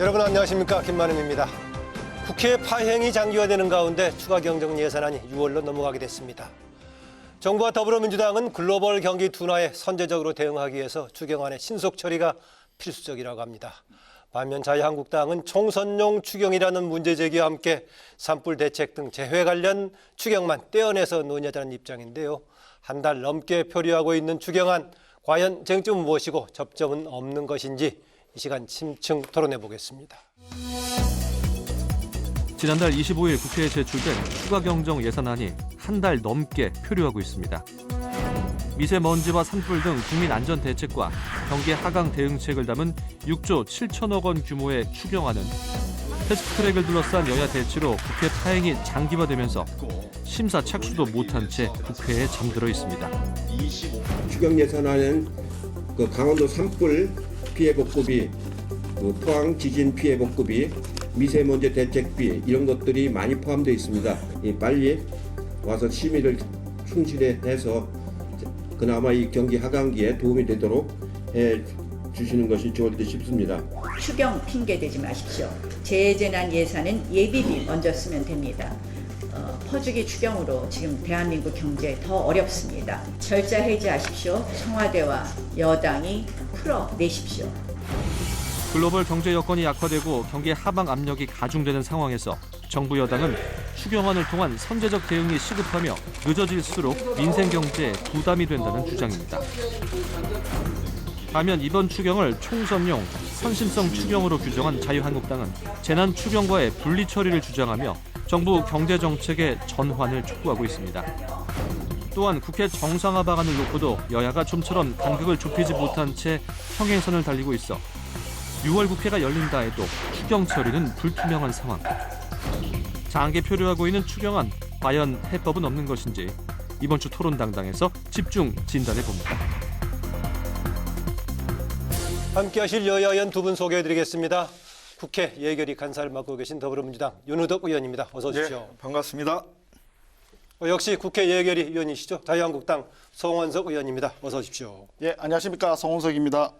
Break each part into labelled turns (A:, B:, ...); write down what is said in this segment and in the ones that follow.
A: 여러분 안녕하십니까, 김만음입니다. 국회 파행이 장기화되는 가운데 추가 경정 예산안이 6월로 넘어가게 됐습니다. 정부와 더불어민주당은 글로벌 경기 둔화에 선제적으로 대응하기 위해서 추경안의 신속 처리가 필수적이라고 합니다. 반면 자유한국당은 총선용 추경이라는 문제 제기와 함께 산불 대책 등 재회 관련 추경만 떼어내서 논의하자는 입장인데요. 한 달 넘게 표류하고 있는 추경안, 과연 쟁점은 무엇이고 접점은 없는 것인지 이 시간 심층 토론해 보겠습니다.
B: 지난달 25일 국회에 제출된 추가 경정 예산안이 한 달 넘게 표류하고 있습니다. 미세먼지와 산불 등 국민 안전 대책과 경기 하강 대응책을 담은 6조 7천억 원 규모의 추경안은 패스트트랙을 둘러싼 여야 대치로 국회 파행이 장기화되면서 심사 착수도 못한 채 국회에 잠들어 있습니다.
C: 추경 예산안은 강원도 산불 피해 복구비, 포항 지진 피해 복구비, 미세먼지 대책비 이런 것들이 많이 포함되어 있습니다. 빨리 와서 심의를 충실히 해서 그나마 이 경기 하강기에 도움이 되도록 해 주시는 것이 좋을 듯 싶습니다.
D: 추경 핑계 대지 마십시오. 재재난 예산은 예비비 먼저 쓰면 됩니다. 퍼주기 추경으로 지금 대한민국 경제 더 어렵습니다. 절차 해지하십시오. 청와대와 여당이 풀어내십시오.
B: 글로벌 경제 여건이 약화되고 경기 하방 압력이 가중되는 상황에서 정부 여당은 추경안을 통한 선제적 대응이 시급하며 늦어질수록 민생 경제에 부담이 된다는 주장입니다. 반면 이번 추경을 총선용 선심성 추경으로 규정한 자유한국당은 재난 추경과의 분리 처리를 주장하며 정부 경제 정책의 전환을 촉구하고 있습니다. 또한 국회 정상화 방안을 놓고도 여야가 좀처럼 간극을 좁히지 못한 채 평행선을 달리고 있어 6월 국회가 열린다 해도 추경 처리는 불투명한 상황. 장기 표류하고 있는 추경안, 과연 해법은 없는 것인지 이번 주 토론당당에서 집중 진단해 봅니다.
A: 함께하실 여야 의원 두 분 소개해드리겠습니다. 국회 예결위 간사를 맡고 계신 더불어민주당 윤우덕 의원입니다. 어서 오십시오.
E: 네, 반갑습니다.
A: 역시 국회 예결위 의원이시죠. 자유한국당 송원석 의원입니다. 어서 오십시오.
E: 예, 안녕하십니까, 송원석입니다.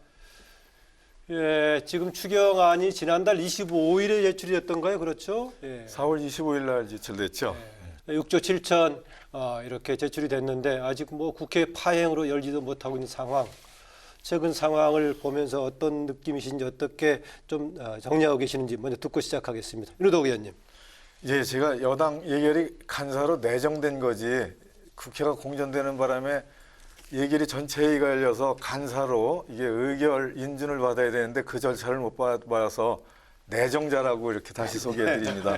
A: 예, 지금 추경안이 지난달 25일에 제출이었던가요? 그렇죠? 예.
E: 4월 25일 날 제출됐죠.
A: 6조 7천 이렇게 제출이 됐는데 아직 국회 파행으로 열지도 못하고 있는 상황. 최근 상황을 보면서 어떤 느낌이신지 어떻게 좀 정리하고 계시는지 먼저 듣고 시작하겠습니다. 윤우덕 의원님.
E: 예, 제가 여당 예결위 간사로 내정된 거지 국회가 공전되는 바람에 예결위 전체 회의가 열려서 간사로 이게 의결 인준을 받아야 되는데 그 절차를 못 받아서 내정자라고 이렇게 다시 소개해드립니다.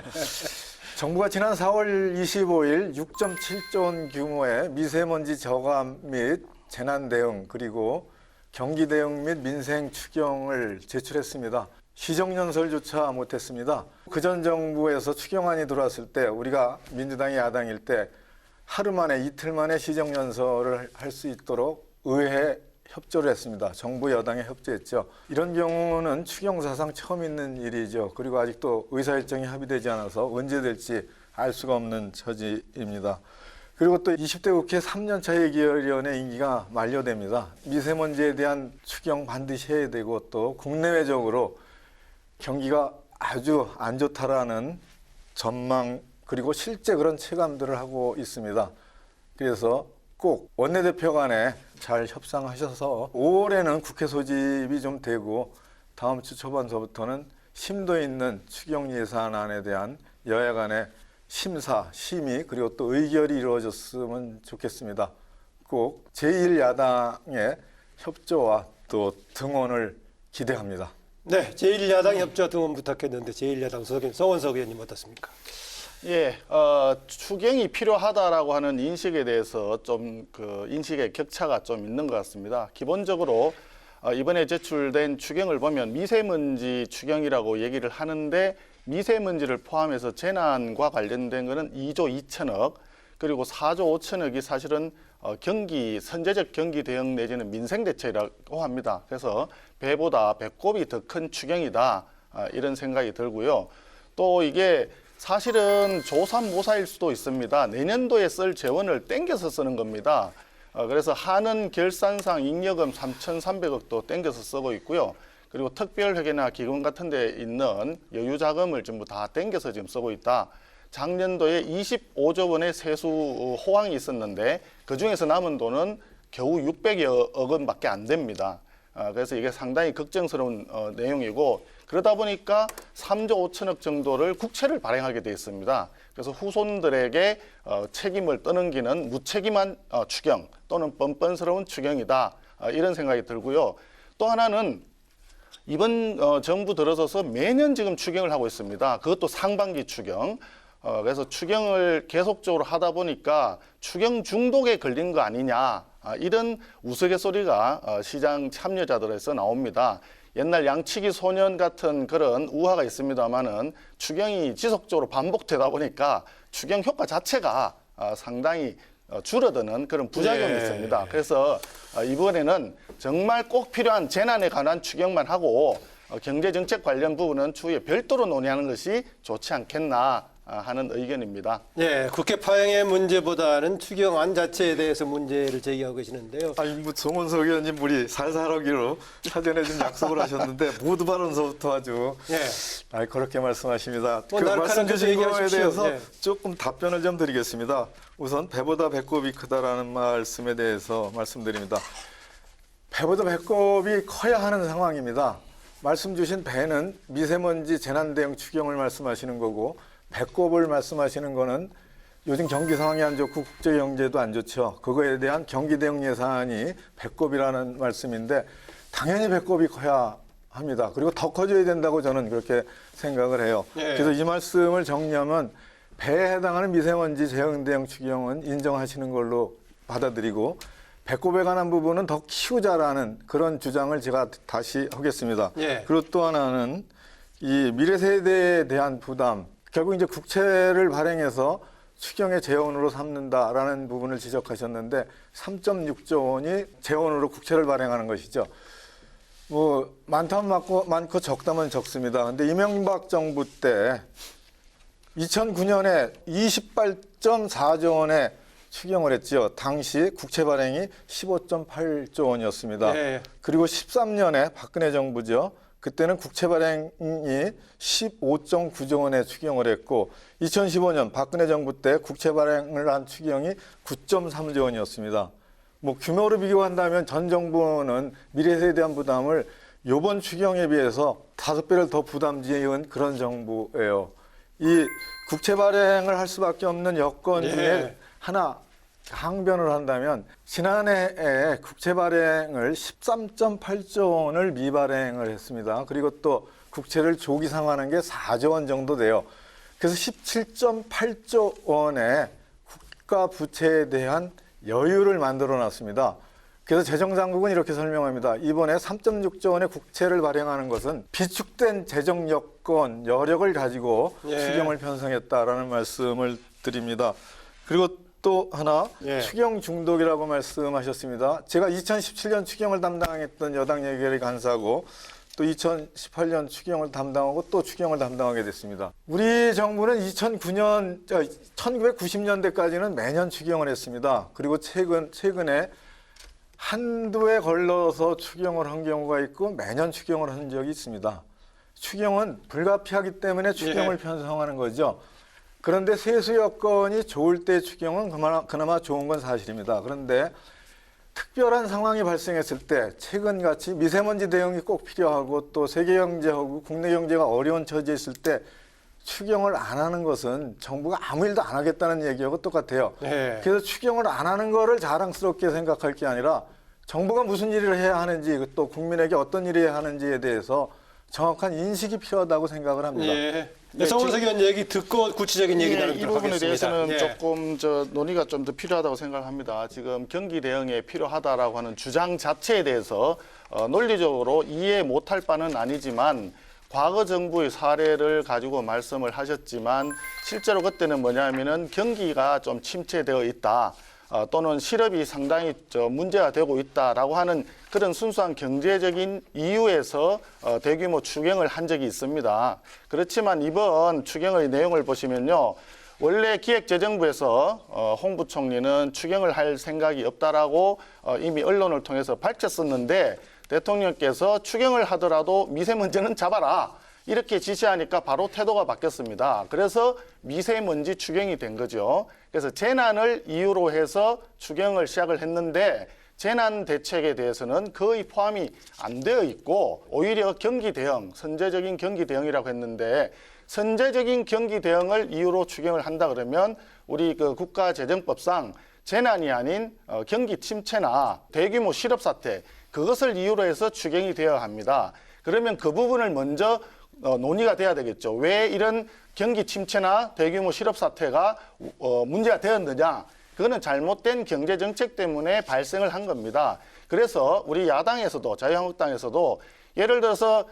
E: 정부가 지난 4월 25일 6.7조 원 규모의 미세먼지 저감 및 재난 대응 그리고 경기 대응 및 민생 추경을 제출했습니다. 시정연설조차 못했습니다. 그전 정부에서 추경안이 들어왔을 때 우리가 민주당이 야당일 때 하루 만에 이틀 만에 시정연설을 할 수 있도록 의회에 협조를 했습니다. 정부 여당에 협조했죠. 이런 경우는 추경 사상 처음 있는 일이죠. 그리고 아직도 의사일정이 합의되지 않아서 언제 될지 알 수가 없는 처지입니다. 그리고 또 20대 국회 3년차 예결위원회 임기가 만료됩니다. 미세먼지에 대한 추경 반드시 해야 되고 또 국내외적으로 경기가 아주 안 좋다라는 전망 그리고 실제 그런 체감들을 하고 있습니다. 그래서 꼭 원내대표 간에 잘 협상하셔서 5월에는 국회 소집이 좀 되고 다음 주 초반서부터는 심도 있는 추경 예산안에 대한 여야 간의 심사, 심의 그리고 또 의결이 이루어졌으면 좋겠습니다. 꼭 제1야당의 협조와 또 등원을 기대합니다.
A: 네, 제1야당 협조 등원 부탁했는데 제1야당 송원석 의원님 어떻습니까?
F: 예, 추경이 필요하다라고 하는 인식에 대해서 좀 인식의 격차가 좀 있는 것 같습니다. 기본적으로 이번에 제출된 추경을 보면 미세먼지 추경이라고 얘기를 하는데 미세먼지를 포함해서 재난과 관련된 거는 2조 2천억 그리고 4조 5천억이 사실은 선제적 경기 대응 내지는 민생 대책이라고 합니다. 그래서 배보다 배꼽이 더 큰 추경이다 이런 생각이 들고요. 또 이게 사실은 조삼모사일 수도 있습니다. 내년도에 쓸 재원을 땡겨서 쓰는 겁니다. 그래서 하는 결산상 잉여금 3,300억도 땡겨서 쓰고 있고요. 그리고 특별회계나 기금 같은 데 있는 여유 자금을 전부 다 땡겨서 지금 쓰고 있다. 작년도에 25조 원의 세수 호황이 있었는데 그중에서 남은 돈은 겨우 600여 원밖에 안 됩니다. 그래서 이게 상당히 걱정스러운 내용이고, 그러다 보니까 3조 5천억 정도를 국채를 발행하게 돼 있습니다. 그래서 후손들에게 책임을 떠넘기는 무책임한 추경 또는 뻔뻔스러운 추경이다, 이런 생각이 들고요. 또 하나는 이번 정부 들어서서 매년 지금 추경을 하고 있습니다. 그것도 상반기 추경. 그래서 추경을 계속적으로 하다 보니까 추경 중독에 걸린 거 아니냐, 이런 우스갯소리가 시장 참여자들에서 나옵니다. 옛날 양치기 소년 같은 그런 우화가 있습니다만은 추경이 지속적으로 반복되다 보니까 추경 효과 자체가 상당히 줄어드는 그런 부작용이
A: 예.
F: 있습니다. 그래서 이번에는 정말 꼭 필요한 재난에 관한 추경만 하고 경제정책 관련 부분은 추후에 별도로 논의하는 것이 좋지 않겠나 하는 의견입니다.
A: 예, 국회 파행의 문제보다는 추경안 자체에 대해서 문제를 제기하고 계시는데요.
E: 아니 뭐 정원석 의원님 우리 살살하기로 사전에 좀 약속을 하셨는데 모두 발언서부터 아주 그렇게 말씀하십니다.
A: 뭐
E: 그
A: 날카롭게
E: 말씀 주신 거에
A: 얘기하십시오.
E: 대해서
A: 예.
E: 조금 답변을 좀 드리겠습니다. 우선 배보다 배꼽이 크다라는 말씀에 대해서 말씀드립니다. 배보다 배꼽이 커야 하는 상황입니다. 말씀 주신 배는 미세먼지 재난대응 추경을 말씀하시는 거고, 배꼽을 말씀하시는 거는 요즘 경기 상황이 안 좋고 국제 경제도 안 좋죠. 그거에 대한 경기 대응 예산이 배꼽이라는 말씀인데 당연히 배꼽이 커야 합니다. 그리고 더 커져야 된다고 저는 그렇게 생각을 해요.
A: 예.
E: 그래서 이 말씀을 정리하면 배에 해당하는 미세먼지 재형 대응 추경은 인정하시는 걸로 받아들이고, 배꼽에 관한 부분은 더 키우자라는 그런 주장을 제가 다시 하겠습니다.
A: 예.
E: 그리고 또 하나는 이 미래 세대에 대한 부담, 결국 이제 국채를 발행해서 추경의 재원으로 삼는다라는 부분을 지적하셨는데 3.6조 원이 재원으로 국채를 발행하는 것이죠. 뭐 많다면 많고 적다면 적습니다. 근데 이명박 정부 때 2009년에 28.4조 원의 추경을 했죠. 당시 국채 발행이 15.8조 원이었습니다.
A: 예.
E: 그리고 13년에 박근혜 정부죠. 그때는 국채 발행이 15.9조 원의 추경을 했고, 2015년 박근혜 정부 때 국채 발행을 한 추경이 9.3조 원이었습니다. 뭐 규모로 비교한다면 전 정부는 미래세에 대한 부담을 이번 추경에 비해서 5배를 더 부담 지은 그런 정부예요. 이 국채 발행을 할 수밖에 없는 여건 중에
A: 예.
E: 하나 항변을 한다면 지난해에 국채 발행을 13.8조 원을 미발행을 했습니다. 그리고 또 국채를 조기 상환한 게 4조 원 정도 돼요. 그래서 17.8조 원의 국가 부채에 대한 여유를 만들어 놨습니다. 그래서 재정당국은 이렇게 설명합니다. 이번에 3.6조 원의 국채를 발행하는 것은 비축된 재정 여건, 여력을 가지고
A: 예.
E: 추경을 편성했다라는 말씀을 드립니다. 그리고 또 하나
A: 예.
E: 추경 중독이라고 말씀하셨습니다. 제가 2017년 추경을 담당했던 여당 예결위 간사고 또 2018년 추경을 담당하고 또 추경을 담당하게 됐습니다. 우리 정부는 1990년대까지는 매년 추경을 했습니다. 그리고 최근에 한두 해 걸러서 추경을 한 경우가 있고 매년 추경을 한 적이 있습니다. 추경은 불가피하기 때문에 추경을
A: 예.
E: 편성하는 거죠. 그런데 세수 여건이 좋을 때 추경은 그나마 좋은 건 사실입니다. 그런데 특별한 상황이 발생했을 때 최근같이 미세먼지 대응이 꼭 필요하고 또 세계 경제하고 국내 경제가 어려운 처지에 있을 때 추경을 안 하는 것은 정부가 아무 일도 안 하겠다는 얘기하고 똑같아요.
A: 네.
E: 그래서 추경을 안 하는 거를 자랑스럽게 생각할 게 아니라 정부가 무슨 일을 해야 하는지 또 국민에게 어떤 일을 해야 하는지에 대해서 정확한 인식이 필요하다고 생각을 합니다.
A: 예. 정원석 의원 얘기 듣고 구체적인 얘기
F: 이
A: 나누도록
F: 부분에
A: 하겠습니다.
F: 대해서는
A: 예.
F: 조금 논의가 좀 더 필요하다고 생각합니다. 지금 경기 대응에 필요하다라고 하는 주장 자체에 대해서 논리적으로 이해 못할 바는 아니지만 과거 정부의 사례를 가지고 말씀을 하셨지만 실제로 그때는 뭐냐면은 경기가 좀 침체되어 있다. 또는 실업이 상당히 문제가 되고 있다라고 하는 그런 순수한 경제적인 이유에서 대규모 추경을 한 적이 있습니다. 그렇지만 이번 추경의 내용을 보시면요. 원래 기획재정부에서 홍 부총리는 추경을 할 생각이 없다라고 이미 언론을 통해서 밝혔었는데 대통령께서 추경을 하더라도 미세먼지는 잡아라. 이렇게 지시하니까 바로 태도가 바뀌었습니다. 그래서 미세먼지 추경이 된 거죠. 그래서 재난을 이유로 해서 추경을 시작을 했는데 재난 대책에 대해서는 거의 포함이 안 되어 있고 오히려 경기 대응, 선제적인 경기 대응이라고 했는데 선제적인 경기 대응을 이유로 추경을 한다 그러면 우리 그 국가재정법상 재난이 아닌 경기 침체나 대규모 실업 사태 그것을 이유로 해서 추경이 되어야 합니다. 그러면 그 부분을 먼저 논의가 돼야 되겠죠. 왜 이런 경기 침체나 대규모 실업 사태가 문제가 되었느냐? 그거는 잘못된 경제 정책 때문에 발생을 한 겁니다. 그래서 우리 야당에서도 자유한국당에서도 예를 들어서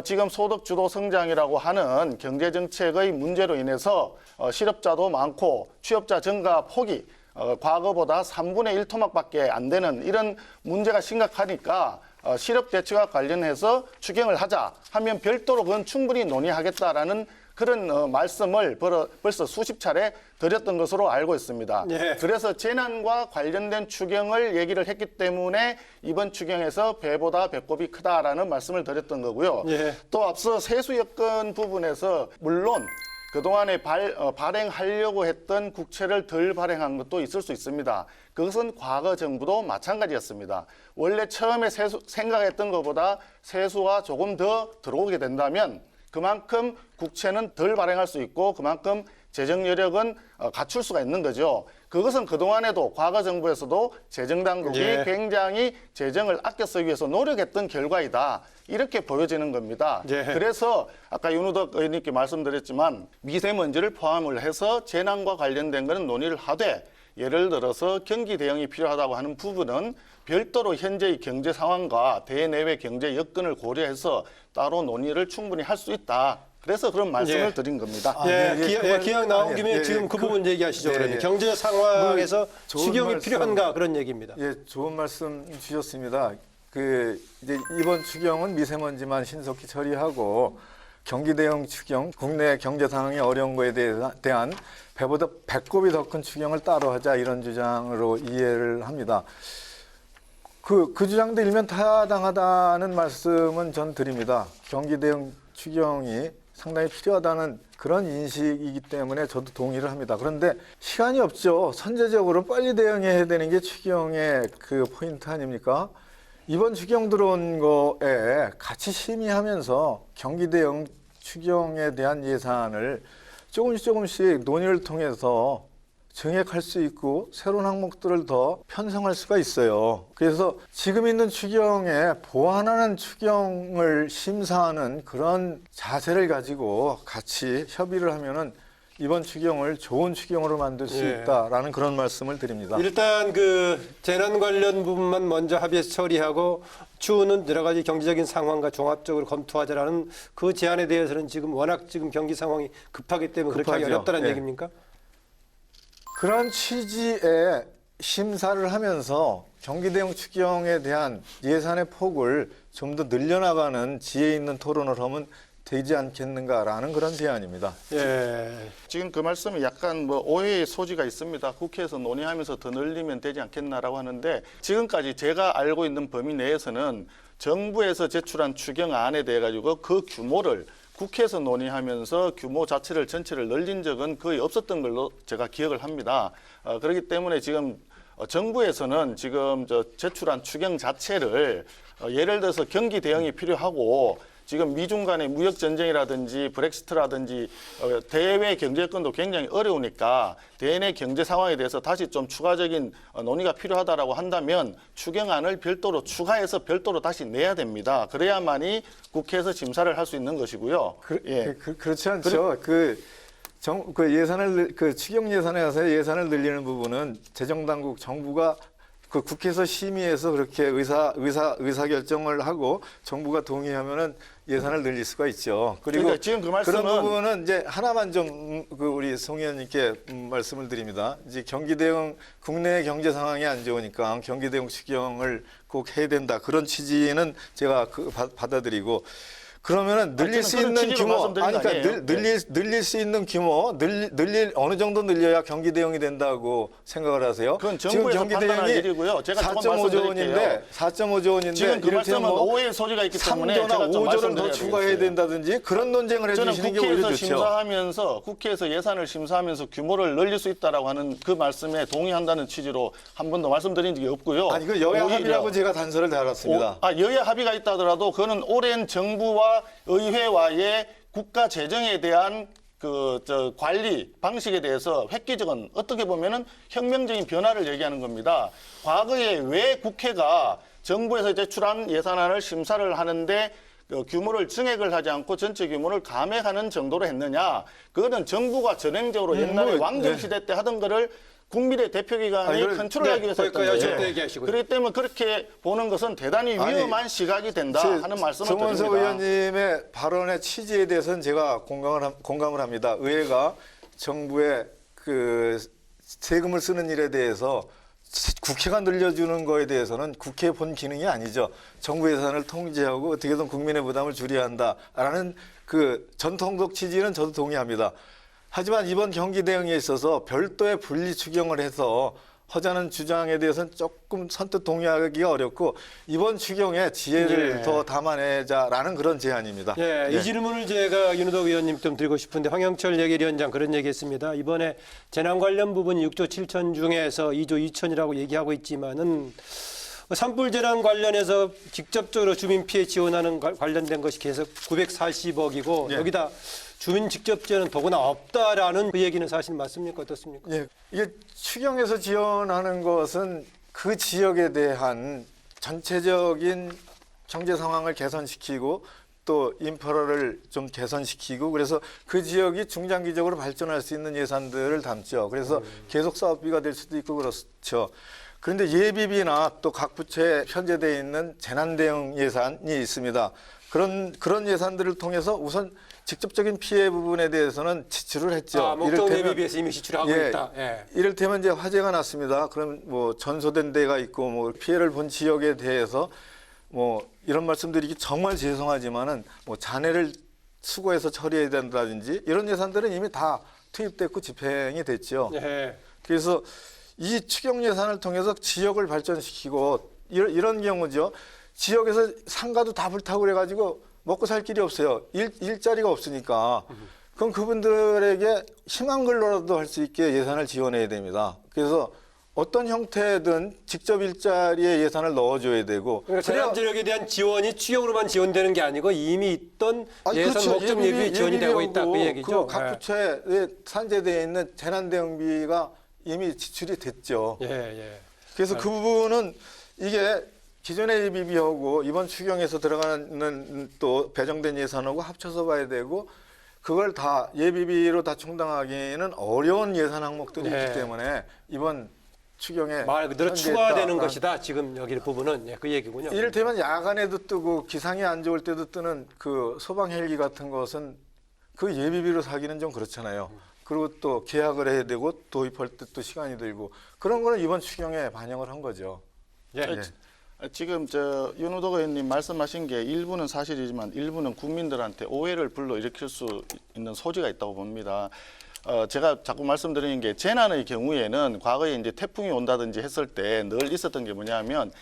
F: 지금 소득 주도 성장이라고 하는 경제 정책의 문제로 인해서 실업자도 많고 취업자 증가 폭이 과거보다 3분의 1 토막밖에 안 되는 이런 문제가 심각하니까 실업 대책과 관련해서 추경을 하자 하면 별도로 그건 충분히 논의하겠다라는 그런 말씀을 벌써 수십 차례 드렸던 것으로 알고 있습니다.
A: 예.
F: 그래서 재난과 관련된 추경을 얘기를 했기 때문에 이번 추경에서 배보다 배꼽이 크다라는 말씀을 드렸던 거고요.
A: 예.
F: 또 앞서 세수 여건 부분에서 물론 그동안에 발행하려고 했던 국채를 덜 발행한 것도 있을 수 있습니다. 그것은 과거 정부도 마찬가지였습니다. 원래 처음에 생각했던 것보다 세수가 조금 더 들어오게 된다면 그만큼 국채는 덜 발행할 수 있고 그만큼 재정 여력은 갖출 수가 있는 거죠. 그것은 그동안에도 과거 정부에서도 재정당국이
A: 예.
F: 굉장히 재정을 아껴 쓰기 위해서 노력했던 결과이다. 이렇게 보여지는 겁니다.
A: 예.
F: 그래서 아까 윤우덕 의원님께 말씀드렸지만 미세먼지를 포함을 해서 재난과 관련된 것은 논의를 하되 예를 들어서 경기 대응이 필요하다고 하는 부분은 별도로 현재의 경제 상황과 대내외 경제 여건을 고려해서 따로 논의를 충분히 할 수 있다. 그래서 그런 말씀을
A: 예.
F: 드린 겁니다.
A: 기왕 나온 김에 지금 그 부분 얘기하시죠. 그러면 경제 상황에서
E: 좋은
A: 추경이
E: 말씀.
A: 필요한가 그런 얘기입니다.
E: 예, 좋은 말씀 주셨습니다. 이제 이번 추경은 미세먼지만 신속히 처리하고 경기 대응 추경, 국내 경제 상황이 어려운 거에 대한 배보다 배꼽이 더 큰 추경을 따로 하자 이런 주장으로 이해를 합니다. 그 주장도 일면 타당하다는 말씀은 전 드립니다. 경기 대응 추경이 상당히 필요하다는 그런 인식이기 때문에 저도 동의를 합니다. 그런데 시간이 없죠. 선제적으로 빨리 대응해야 되는 게 추경의 그 포인트 아닙니까? 이번 추경 들어온 거에 같이 심의하면서 경기 대응 추경에 대한 예산을 조금씩 논의를 통해서 증액할 수 있고 새로운 항목들을 더 편성할 수가 있어요. 그래서 지금 있는 추경에 보완하는 추경을 심사하는 그런 자세를 가지고 같이 협의를 하면은 이번 추경을 좋은 추경으로 만들 수
A: 예.
E: 있다라는 그런 말씀을 드립니다.
A: 일단 그 재난 관련 부분만 먼저 합의해서 처리하고 추후는 여러 가지 경제적인 상황과 종합적으로 검토하자라는 그 제안에 대해서는 지금 워낙 지금 경기 상황이 급하기 때문에 그렇게 하기
E: 급하죠.
A: 어렵다는
E: 예.
A: 얘기입니까?
E: 그런 취지의 심사를 하면서 경기 대응 추경에 대한 예산의 폭을 좀 더 늘려나가는 지혜 있는 토론을 하면 되지 않겠는가라는 그런 제안입니다.
A: 예.
F: 지금 그 말씀이 약간 오해의 소지가 있습니다. 국회에서 논의하면서 더 늘리면 되지 않겠나라고 하는데 지금까지 제가 알고 있는 범위 내에서는 정부에서 제출한 추경안에 대해 가지고 그 규모를 국회에서 논의하면서 규모 자체를 전체를 늘린 적은 거의 없었던 걸로 제가 기억을 합니다. 그렇기 때문에 지금 정부에서는 지금 제출한 추경 자체를 예를 들어서 경기 대응이 필요하고 지금 미중 간의 무역 전쟁이라든지 브렉시트라든지 대외 경제 여건도 굉장히 어려우니까 대내 경제 상황에 대해서 다시 좀 추가적인 논의가 필요하다라고 한다면 추경안을 별도로 추가해서 별도로 다시 내야 됩니다. 그래야만이 국회에서 심사를 할 수 있는 것이고요.
E: 그렇지 않죠. 추경 예산에서 예산을 늘리는 부분은 재정당국 정부가 그 국회에서 심의해서 그렇게 의사 결정을 하고 정부가 동의하면은 예산을 늘릴 수가 있죠. 그리고
F: 그러니까 지금 그 말씀은
E: 그런 부분은 이제 하나만 좀 우리 송 의원님께 말씀을 드립니다. 이제 경기 대응 국내 경제 상황이 안 좋으니까 경기 대응 추경을 꼭 해야 된다. 그런 취지는 제가 받아들이고 그러면은 늘릴
F: 저는
E: 수
F: 그런
E: 있는
F: 취지로
E: 규모,
F: 말씀드린
E: 아니
F: 거
E: 그러니까
F: 아니에요.
E: 늘릴 수 있는 규모, 늘릴 어느 정도 늘려야 경기 대응이 된다고 생각을 하세요?
F: 그건
E: 지금
F: 정부에서
E: 경기
F: 판단할
E: 대응이
F: 일이고요. 제가 조금
E: 4.5조
F: 말씀드릴게요.
E: 원인데 4.5조 원인데
F: 지금 그 말씀은 오해의 소지가 있기 때문에
E: 3조나
F: 제가 좀
E: 5조를 더
F: 말씀드려야
E: 추가해야
F: 되겠어요.
E: 된다든지 그런 논쟁을
F: 저는
E: 해주시는 게 오히려
F: 국회에서
E: 좋죠.
F: 심사하면서 국회에서 예산을 심사하면서 규모를 늘릴 수 있다라고 하는 그 말씀에 동의한다는 취지로 한 번도 말씀드린 적이 없고요.
E: 아니 그 여야
F: 오히려
E: 합의라고 제가 단서를 달았습니다.
F: 여야 합의가 있다 하더라도 그거는 오랜 정부와 의회와의 국가 재정에 대한 관리 방식에 대해서 획기적인 어떻게 보면은 혁명적인 변화를 얘기하는 겁니다. 과거에 왜 국회가 정부에서 제출한 예산안을 심사를 하는데 규모를 증액을 하지 않고 전체 규모를 감액하는 정도로 했느냐? 그거는 정부가 전행적으로 옛날에 왕정시대 때 하던 거를 국민의 대표기관이 컨트롤하기 위해서 했던 거예요.
A: 얘기하시고요.
F: 그렇기 때문에 그렇게 보는 것은 대단히 위험한 시각이 된다 하는 말씀을 드립니다.
E: 정원석 의원님의 발언의 취지에 대해서는 제가 공감을 합니다. 의회가 정부의 그 세금을 쓰는 일에 대해서 국회가 늘려주는 거에 대해서는 국회의 본 기능이 아니죠. 정부 예산을 통제하고 어떻게든 국민의 부담을 줄여야 한다라는 그 전통적 취지는 저도 동의합니다. 하지만 이번 경기 대응에 있어서 별도의 분리 추경을 해서 하자는 주장에 대해서는 조금 선뜻 동의하기가 어렵고 이번 추경에 지혜를 더 담아내자라는 그런 제안입니다.
A: 예, 이 질문을 제가 윤호덕 의원님 좀 드리고 싶은데 황영철 예결위원장 그런 얘기했습니다. 이번에 재난 관련 부분 6조 7천 중에서 2조 2천이라고 얘기하고 있지만은 산불 재난 관련해서 직접적으로 주민 피해 지원하는 관련된 것이 계속 940억이고 여기다 주민 직접 지원은 더구나 없다라는 그 얘기는 사실 맞습니까? 어떻습니까?
E: 예, 이게 추경에서 지원하는 것은 그 지역에 대한 전체적인 경제 상황을 개선시키고 또 인프라를 좀 개선시키고 그래서 그 지역이 중장기적으로 발전할 수 있는 예산들을 담죠. 그래서 계속 사업비가 될 수도 있고 그렇죠. 그런데 예비비나 또 각 부처에 편제되어 있는 재난 대응 예산이 있습니다. 그런 예산들을 통해서 우선 직접적인 피해 부분에 대해서는 지출을 했죠.
A: 목동 예비비에서 이미 지출하고 있다. 예.
E: 이를테면 이제 화재가 났습니다. 그럼 뭐 전소된 데가 있고 뭐 피해를 본 지역에 대해서 뭐 이런 말씀드리기 정말 죄송하지만은 뭐 잔해를 수거해서 처리해야 된다든지 이런 예산들은 이미 다 투입됐고 집행이 됐죠.
A: 예.
E: 그래서 이 추경 예산을 통해서 지역을 발전시키고 이런 경우죠. 지역에서 상가도 다 불타고 그래가지고 먹고 살 길이 없어요. 일자리가 없으니까. 그럼 그분들에게 희망 근로라도 할 수 있게 예산을 지원해야 됩니다. 그래서 어떤 형태든 직접 일자리에 예산을 넣어줘야 되고.
A: 그러니까 재난지역에 대한 지원이 추경으로만 지원되는 게 아니고 이미 있던 예산
E: 그렇죠.
A: 목적 예비 지원이 되고 있다 그 얘기죠.
E: 각 부처에 산재되어 있는 재난대응비가 이미 지출이 됐죠.
A: 예.
E: 그래서 그 부분은 이게 기존의 예비비하고 이번 추경에서 들어가는 또 배정된 예산하고 합쳐서 봐야 되고 그걸 다 예비비로 다 충당하기는 어려운 예산 항목들이 있기 때문에 이번 추경에
A: 말 그대로
E: 현재했다.
A: 추가되는 것이다. 지금 여기 부분은 그 얘기군요.
E: 이를테면 야간에도 뜨고 기상이 안 좋을 때도 뜨는 그 소방 헬기 같은 것은 그 예비비로 사기는 좀 그렇잖아요. 그리고 또 계약을 해야 되고 도입할 때 또 시간이 들고 그런 거는 이번 추경에 반영을 한 거죠.
F: 지금 윤호덕 의원님 말씀하신 게 일부는 사실이지만 일부는 국민들한테 오해를 불러일으킬 수 있는 소지가 있다고 봅니다. 제가 자꾸 말씀드리는 게 재난의 경우에는 과거에 이제 태풍이 온다든지 했을 때 늘 있었던 게 뭐냐면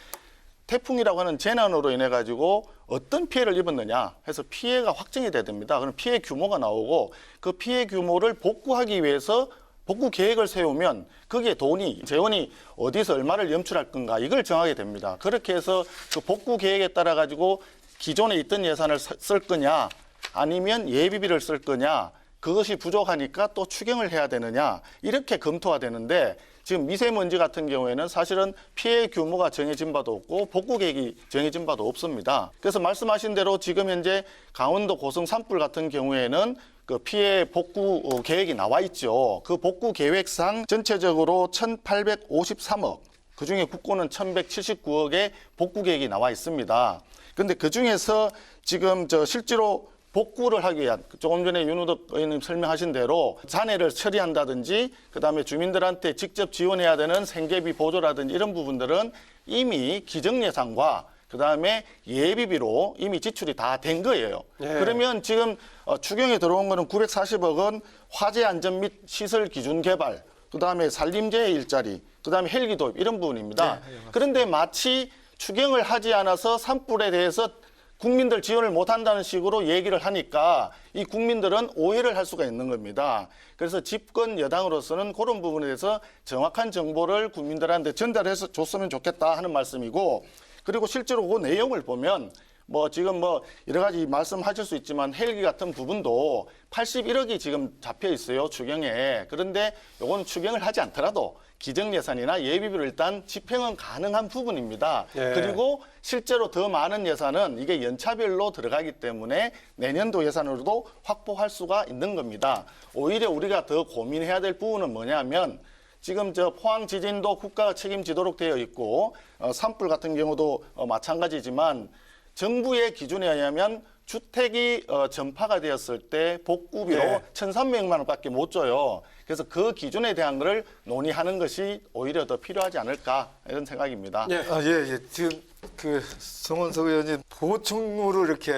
F: 태풍이라고 하는 재난으로 인해 가지고 어떤 피해를 입었느냐 해서 피해가 확정이 돼야 됩니다. 그럼 피해 규모가 나오고 그 피해 규모를 복구하기 위해서 복구 계획을 세우면 거기에 재원이 어디서 얼마를 염출할 건가 이걸 정하게 됩니다. 그렇게 해서 그 복구 계획에 따라 가지고 기존에 있던 예산을 쓸 거냐 아니면 예비비를 쓸 거냐 그것이 부족하니까 또 추경을 해야 되느냐 이렇게 검토가 되는데 지금 미세먼지 같은 경우에는 사실은 피해 규모가 정해진 바도 없고 복구 계획이 정해진 바도 없습니다. 그래서 말씀하신 대로 지금 현재 강원도 고성 산불 같은 경우에는 그 피해 복구 계획이 나와 있죠. 그 복구 계획상 전체적으로 1,853억, 그중에 국고는 1,179억의 복구 계획이 나와 있습니다. 그런데 그중에서 지금 실제로 복구를 하기 위한 조금 전에 윤호덕 의원님 설명하신 대로 잔해를 처리한다든지 그다음에 주민들한테 직접 지원해야 되는 생계비 보조라든지 이런 부분들은 이미 기정 예산과 그다음에 예비비로 이미 지출이 다 된 거예요.
A: 예.
F: 그러면 지금 추경에 들어온 거는 940억 원 화재 안전 및 시설 기준 개발, 그다음에 산림재해 일자리, 그다음에 헬기 도입 이런 부분입니다. 그런데 마치 추경을 하지 않아서 산불에 대해서 국민들 지원을 못한다는 식으로 얘기를 하니까 이 국민들은 오해를 할 수가 있는 겁니다. 그래서 집권 여당으로서는 그런 부분에 대해서 정확한 정보를 국민들한테 전달해서 줬으면 좋겠다 하는 말씀이고, 그리고 실제로 그 내용을 보면 뭐 지금 뭐 여러 가지 말씀하실 수 있지만 헬기 같은 부분도 81억이 지금 잡혀 있어요, 추경에. 그런데 요거는 추경을 하지 않더라도 기정 예산이나 예비비로 일단 집행은 가능한 부분입니다.
A: 예.
F: 그리고 실제로 더 많은 예산은 이게 연차별로 들어가기 때문에 내년도 예산으로도 확보할 수가 있는 겁니다. 오히려 우리가 더 고민해야 될 부분은 뭐냐면 지금 저 포항 지진도 국가가 책임지도록 되어 있고 산불 같은 경우도 마찬가지지만 정부의 기준에 의하면 주택이 전파가 되었을 때 복구비로
A: 네.
F: 1,300만 원밖에 못 줘요. 그래서 그 기준에 대한 것을 논의하는 것이 오히려 더 필요하지 않을까 이런 생각입니다.
A: 예.
E: 예. 지금 그 성원석 의원님 보충으로 이렇게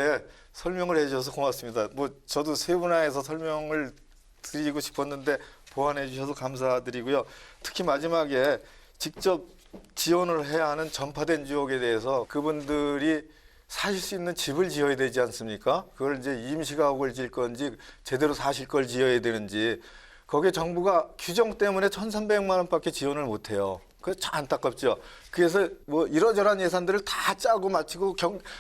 E: 설명을 해주셔서 고맙습니다. 뭐 저도 세분화해서 설명을 드리고 싶었는데 보완해 주셔서 감사드리고요. 특히 마지막에 직접 지원을 해야 하는 전파된 지역에 대해서 그분들이 사실 수 있는 집을 지어야 되지 않습니까? 그걸 이제 임시가옥을 지을 건지 제대로 사실 걸 지어야 되는지 거기에 정부가 규정 때문에 1,300만 원밖에 지원을 못 해요. 그게 참 안타깝죠. 그래서 뭐 이러저러한 예산들을 다 짜고 마치고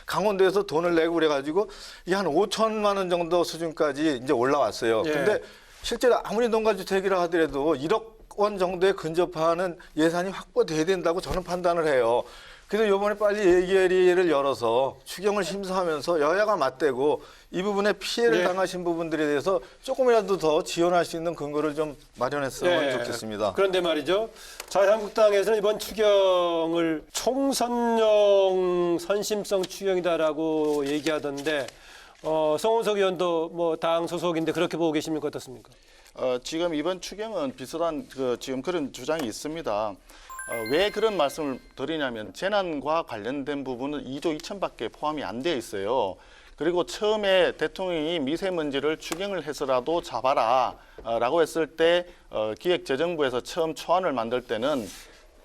E: 강원도에서 돈을 내고 그래가지고 이게 한 5천만 원 정도 수준까지 이제 올라왔어요.
A: 예.
E: 근데 실제로 아무리 농가주택이라 하더라도 1억 원 정도에 근접하는 예산이 확보돼야 된다고 저는 판단을 해요. 그래서 이번에 빨리 예결위를 열어서 추경을 심사하면서 여야가 맞대고 이 부분에 피해를
A: 예.
E: 당하신 부분들에 대해서 조금이라도 더 지원할 수 있는 근거를 좀 마련했으면 좋겠습니다.
A: 그런데 말이죠. 자유한국당에서는 이번 추경을 총선용 선심성 추경이다라고 얘기하던데 성원석 의원도 뭐 당 소속인데 그렇게 보고 계십니까? 어떻습니까?
F: 지금 이번 추경은 비슷한 지금 그런 주장이 있습니다. 왜 그런 말씀을 드리냐면 재난과 관련된 부분은 2조 2천밖에 포함이 안 되어 있어요. 그리고 처음에 대통령이 미세먼지를 추경을 해서라도 잡아라 라고 했을 때 기획재정부에서 처음 초안을 만들 때는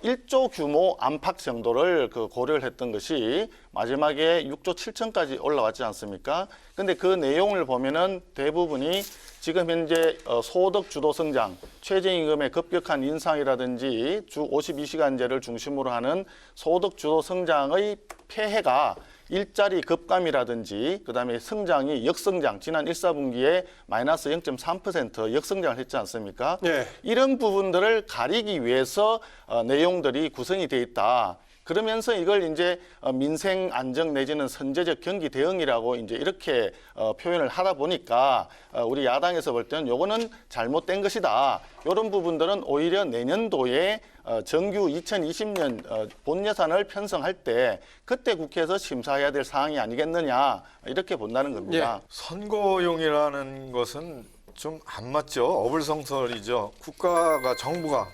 F: 1조 규모 안팎 정도를 고려를 했던 것이 마지막에 6조 7천까지 올라왔지 않습니까? 근데 그 내용을 보면은 대부분이 지금 현재 소득 주도 성장, 최저임금의 급격한 인상이라든지 주 52시간제를 중심으로 하는 소득 주도 성장의 폐해가 일자리 급감이라든지 그다음에 성장이 역성장, 지난 1사분기에 마이너스 0.3% 역성장을 했지 않습니까?
A: 네.
F: 이런 부분들을 가리기 위해서 내용들이 구성이 돼 있다. 그러면서 이걸 이제 민생 안정 내지는 선제적 경기 대응이라고 이제 이렇게 표현을 하다 보니까 우리 야당에서 볼 때는 요거는 잘못된 것이다. 이런 부분들은 오히려 내년도에 정규 2020년 본 예산을 편성할 때 그때 국회에서 심사해야 될 사항이 아니겠느냐 이렇게 본다는 겁니다.
E: 선거용이라는 것은 좀 안 맞죠. 어불성설이죠.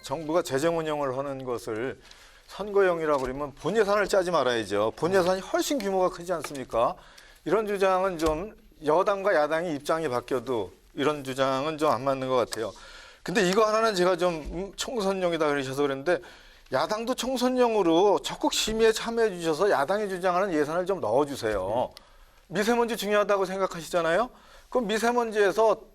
E: 정부가 재정 운영을 하는 것을 선거용이라고 그러면 본 예산을 짜지 말아야죠. 본 예산이 훨씬 규모가 크지 않습니까? 이런 주장은 좀 여당과 야당이 입장이 바뀌어도 이런 주장은 좀 안 맞는 것 같아요. 근데 이거 하나는 제가 좀 총선용이다 그러셔서 그랬는데 야당도 총선용으로 적극 심의에 참여해 주셔서 야당이 주장하는 예산을 좀 넣어주세요. 미세먼지 중요하다고 생각하시잖아요. 그럼 미세먼지에서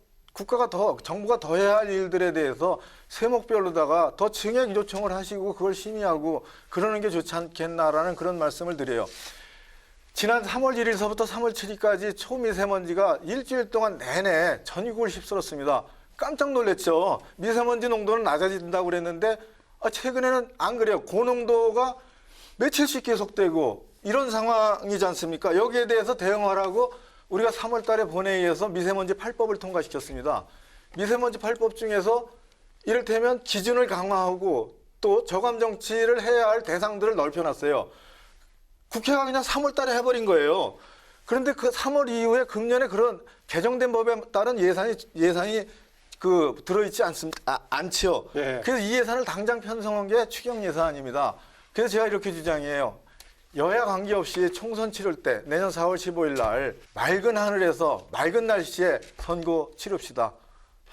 E: 정부가 더 해야 할 일들에 대해서 세목별로다가 더 증액 요청을 하시고 그걸 심의하고 그러는 게 좋지 않겠나라는 그런 말씀을 드려요. 지난 3월 1일서부터 3월 7일까지 초미세먼지가 일주일 동안 내내 전국을 휩쓸었습니다. 깜짝 놀랐죠. 미세먼지 농도는 낮아진다고 그랬는데 최근에는 안 그래요. 고농도가 며칠씩 계속되고 이런 상황이지 않습니까? 여기에 대해서 대응하라고 우리가 3월 달에 본회의에서 미세먼지 8법을 통과시켰습니다. 미세먼지 8법 중에서 이를테면 기준을 강화하고 또 저감 정치를 해야 할 대상들을 넓혀놨어요. 국회가 그냥 3월 달에 해버린 거예요. 그런데 그 3월 이후에 금년에 그런 개정된 법에 따른 예산이 들어있지 않지요.
A: 네.
E: 그래서 이 예산을 당장 편성한 게 추경 예산입니다. 그래서 제가 이렇게 주장해요. 여야 관계없이 총선 치를 때 내년 4월 15일 날 맑은 하늘에서 맑은 날씨에 선거 치릅시다.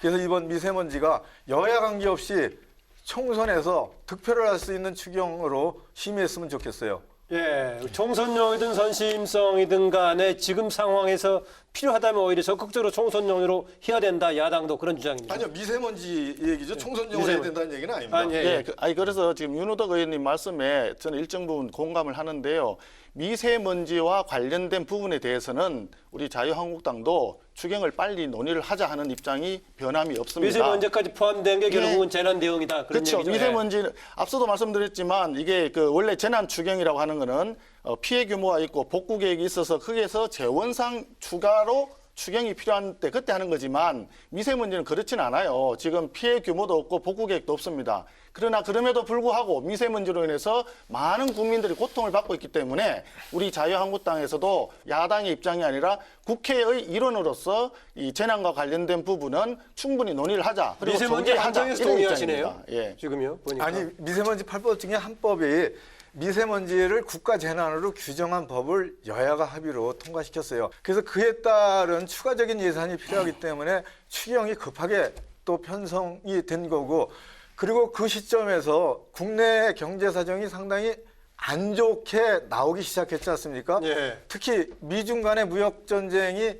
E: 그래서 이번 미세먼지가 여야 관계없이 총선에서 득표를 할 수 있는 추경으로 심의했으면 좋겠어요.
A: 예, 총선용이든 선심성이든 간에 지금 상황에서 필요하다면 오히려 적극적으로 총선용으로 해야 된다. 야당도 그런 주장입니다.
E: 아니요, 미세먼지 얘기죠. 총선용으로 해야 된다는 얘기는 아닙니다.
A: 아니, 예,
F: 예, 그래서 지금 윤호덕 의원님 말씀에 저는 일정 부분 공감을 하는데요. 미세먼지와 관련된 부분에 대해서는 우리 자유한국당도 추경을 빨리 논의를 하자 하는 입장이 변함이 없습니다.
A: 미세먼지까지 포함된 게 결국은
F: 예.
A: 재난 대응이다. 그런
F: 그렇죠.
A: 얘기죠.
F: 미세먼지 앞서도 말씀드렸지만 이게 그 원래 재난 추경이라고 하는 거는 피해 규모가 있고 복구 계획이 있어서 거기에서 재원상 추가로 추경이 필요한 때 그때 하는 거지만 미세먼지는 그렇진 않아요. 지금 피해 규모도 없고 복구 계획도 없습니다. 그러나 그럼에도 불구하고 미세먼지로 인해서 많은 국민들이 고통을 받고 있기 때문에 우리 자유한국당에서도 야당의 입장이 아니라 국회의 일원으로서 이 재난과 관련된 부분은 충분히 논의를 하자. 그리고
A: 미세먼지
F: 정리하자.
A: 한정에서
F: 이런
A: 동의하시네요.
F: 입장입니다. 예.
A: 지금요. 보니까.
E: 아니, 미세먼지 8법 중에 한 법이 미세먼지를 국가 재난으로 규정한 법을 여야가 합의로 통과시켰어요. 그래서 그에 따른 추가적인 예산이 필요하기 때문에 추경이 급하게 또 편성이 된 거고, 그리고 그 시점에서 국내 경제 사정이 상당히 안 좋게 나오기 시작했지 않습니까?
A: 예.
E: 특히 미중 간의 무역 전쟁이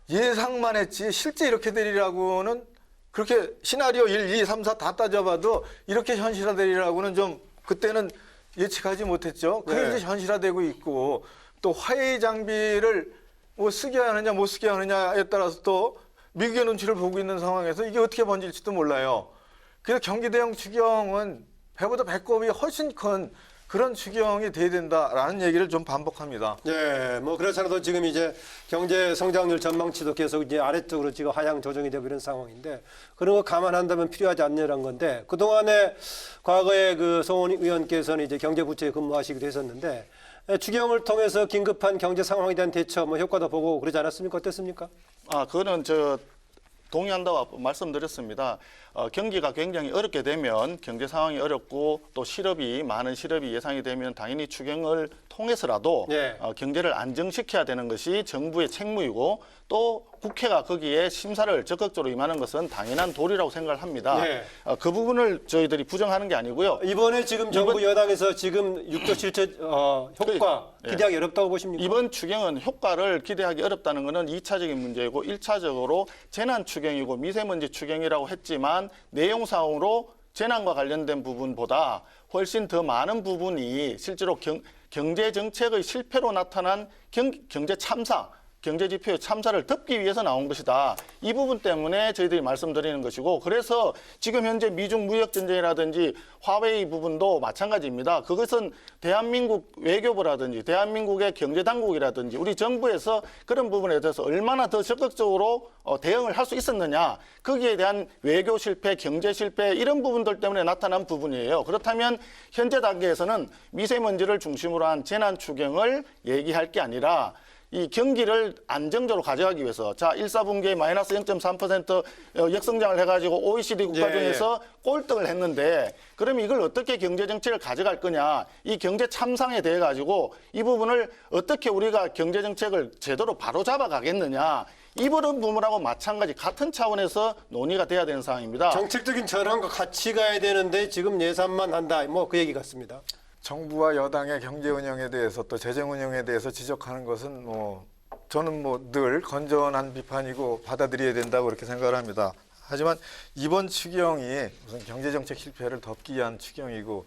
E: 예상만 했지 실제 이렇게 되리라고는, 그렇게 시나리오 1, 2, 3, 4 다 따져봐도 이렇게 현실화되리라고는 좀 그때는 예측하지 못했죠. 그게
A: 네.
E: 이제 현실화되고 있고, 또 화해 장비를 뭐 쓰게 하느냐 못 쓰게 하느냐에 따라서 또 미국의 눈치를 보고 있는 상황에서 이게 어떻게 번질지도 몰라요. 그래서 경기 대응 추경은 배보다 배꼽이 훨씬 큰 그런 추경이 돼야 된다라는 얘기를 좀 반복합니다.
A: 예, 뭐 그렇잖아도 지금 이제 경제 성장률 전망치도 계속 이제 아래쪽으로 지금 하향 조정이 되고 이런 상황인데 그런 거 감안한다면 필요하지 않냐는 건데 그동안에 과거에 그 송원 의원께서는 이제 경제부처에 근무하시기도 했었는데 추경을 통해서 긴급한 경제 상황에 대한 대처 뭐 효과도 보고 그러지 않았습니까? 어땠습니까?
F: 그거는 동의한다고 말씀드렸습니다. 경기가 굉장히 어렵게 되면 경제 상황이 어렵고 또 많은 실업이 예상이 되면 당연히 추경을 통해서라도
A: 네.
F: 경제를 안정시켜야 되는 것이 정부의 책무이고 또 국회가 거기에 심사를 적극적으로 임하는 것은 당연한 도리라고 생각을 합니다.
A: 네.
F: 그 부분을 저희들이 부정하는 게 아니고요.
A: 이번에 지금 정부 여당에서 지금 6조 7조 효과
F: 예.
A: 기대하기 어렵다고 보십니까?
F: 이번 추경은 효과를 기대하기 어렵다는 것은 2차적인 문제이고 1차적으로 재난 추경이고 미세먼지 추경이라고 했지만 내용상으로 재난과 관련된 부분보다 훨씬 더 많은 부분이 실제로 경제 정책의 실패로 나타난 경제 참사, 경제 지표의 참사를 덮기 위해서 나온 것이다. 이 부분 때문에 저희들이 말씀드리는 것이고 그래서 지금 현재 미중 무역 전쟁이라든지 화웨이 부분도 마찬가지입니다. 그것은 대한민국 외교부라든지 대한민국의 경제당국이라든지 우리 정부에서 그런 부분에 대해서 얼마나 더 적극적으로 대응을 할 수 있었느냐. 거기에 대한 외교 실패, 경제 실패 이런 부분들 때문에 나타난 부분이에요. 그렇다면 현재 단계에서는 미세먼지를 중심으로 한 재난 추경을 얘기할 게 아니라 이 경기를 안정적으로 가져가기 위해서 1사분기에 마이너스 0.3% 역성장을 해가지고 OECD 국가 중에서 꼴등을 했는데 그러면 이걸 어떻게 경제정책을 가져갈 거냐 이 경제 참상에 대해 가지고 이 부분을 어떻게 우리가 경제정책을 제대로 바로잡아 가겠느냐 이 부분하고 마찬가지 같은 차원에서 논의가 돼야 되는 상황입니다.
A: 정책적인 전환과 같이 가야 되는데 지금 예산만 한다. 뭐 그 얘기 같습니다.
E: 정부와 여당의 경제 운영에 대해서 또 재정 운영에 대해서 지적하는 것은 저는 늘 건전한 비판이고 받아들여야 된다고 그렇게 생각을 합니다. 하지만 이번 추경이 무슨 경제정책 실패를 덮기 위한 추경이고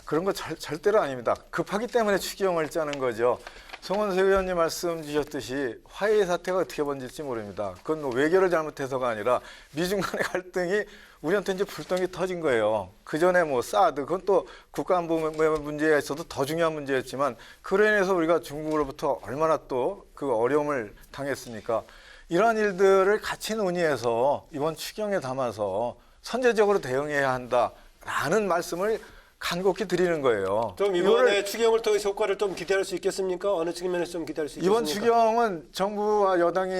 E: 그런 거 절대로 아닙니다. 급하기 때문에 추경을 짜는 거죠. 송원석 의원님 말씀 주셨듯이 화해 사태가 어떻게 번질지 모릅니다. 그건 외교를 잘못해서가 아니라 미중 간의 갈등이 우리한테 이제 불똥이 터진 거예요. 그 전에 사드, 그건 또 국가안보 문제에 있어도 더 중요한 문제였지만 그로 인해서 우리가 중국으로부터 얼마나 또 그 어려움을 당했습니까? 이러한 일들을 같이 논의해서 이번 추경에 담아서 선제적으로 대응해야 한다라는 말씀을 간곡히 드리는 거예요.
A: 좀 이번에 추경을 통해서 효과를 좀 기대할 수 있겠습니까? 어느 측면에서 좀 기대할 수 있겠습니까?
E: 이번 추경은 정부와 여당이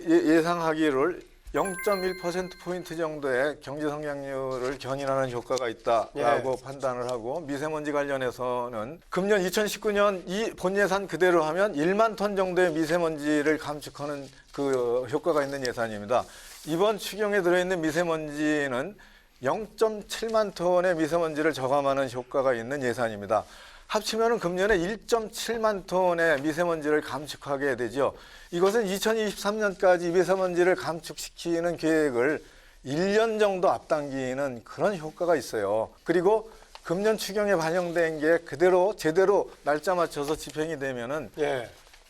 E: 예상하기를 0.1%포인트 정도의 경제 성장률을 견인하는 효과가 있다라고 판단을 하고, 미세먼지 관련해서는 금년 2019년 이 본 예산 그대로 하면 1만 톤 정도의 미세먼지를 감축하는 그 효과가 있는 예산입니다. 이번 추경에 들어있는 미세먼지는 0.7만 톤의 미세먼지를 저감하는 효과가 있는 예산입니다. 합치면 금년에 1.7만 톤의 미세먼지를 감축하게 되죠. 이것은 2023년까지 미세먼지를 감축시키는 계획을 1년 정도 앞당기는 그런 효과가 있어요. 그리고 금년 추경에 반영된 게 그대로 제대로 날짜 맞춰서 집행이 되면은
A: 예.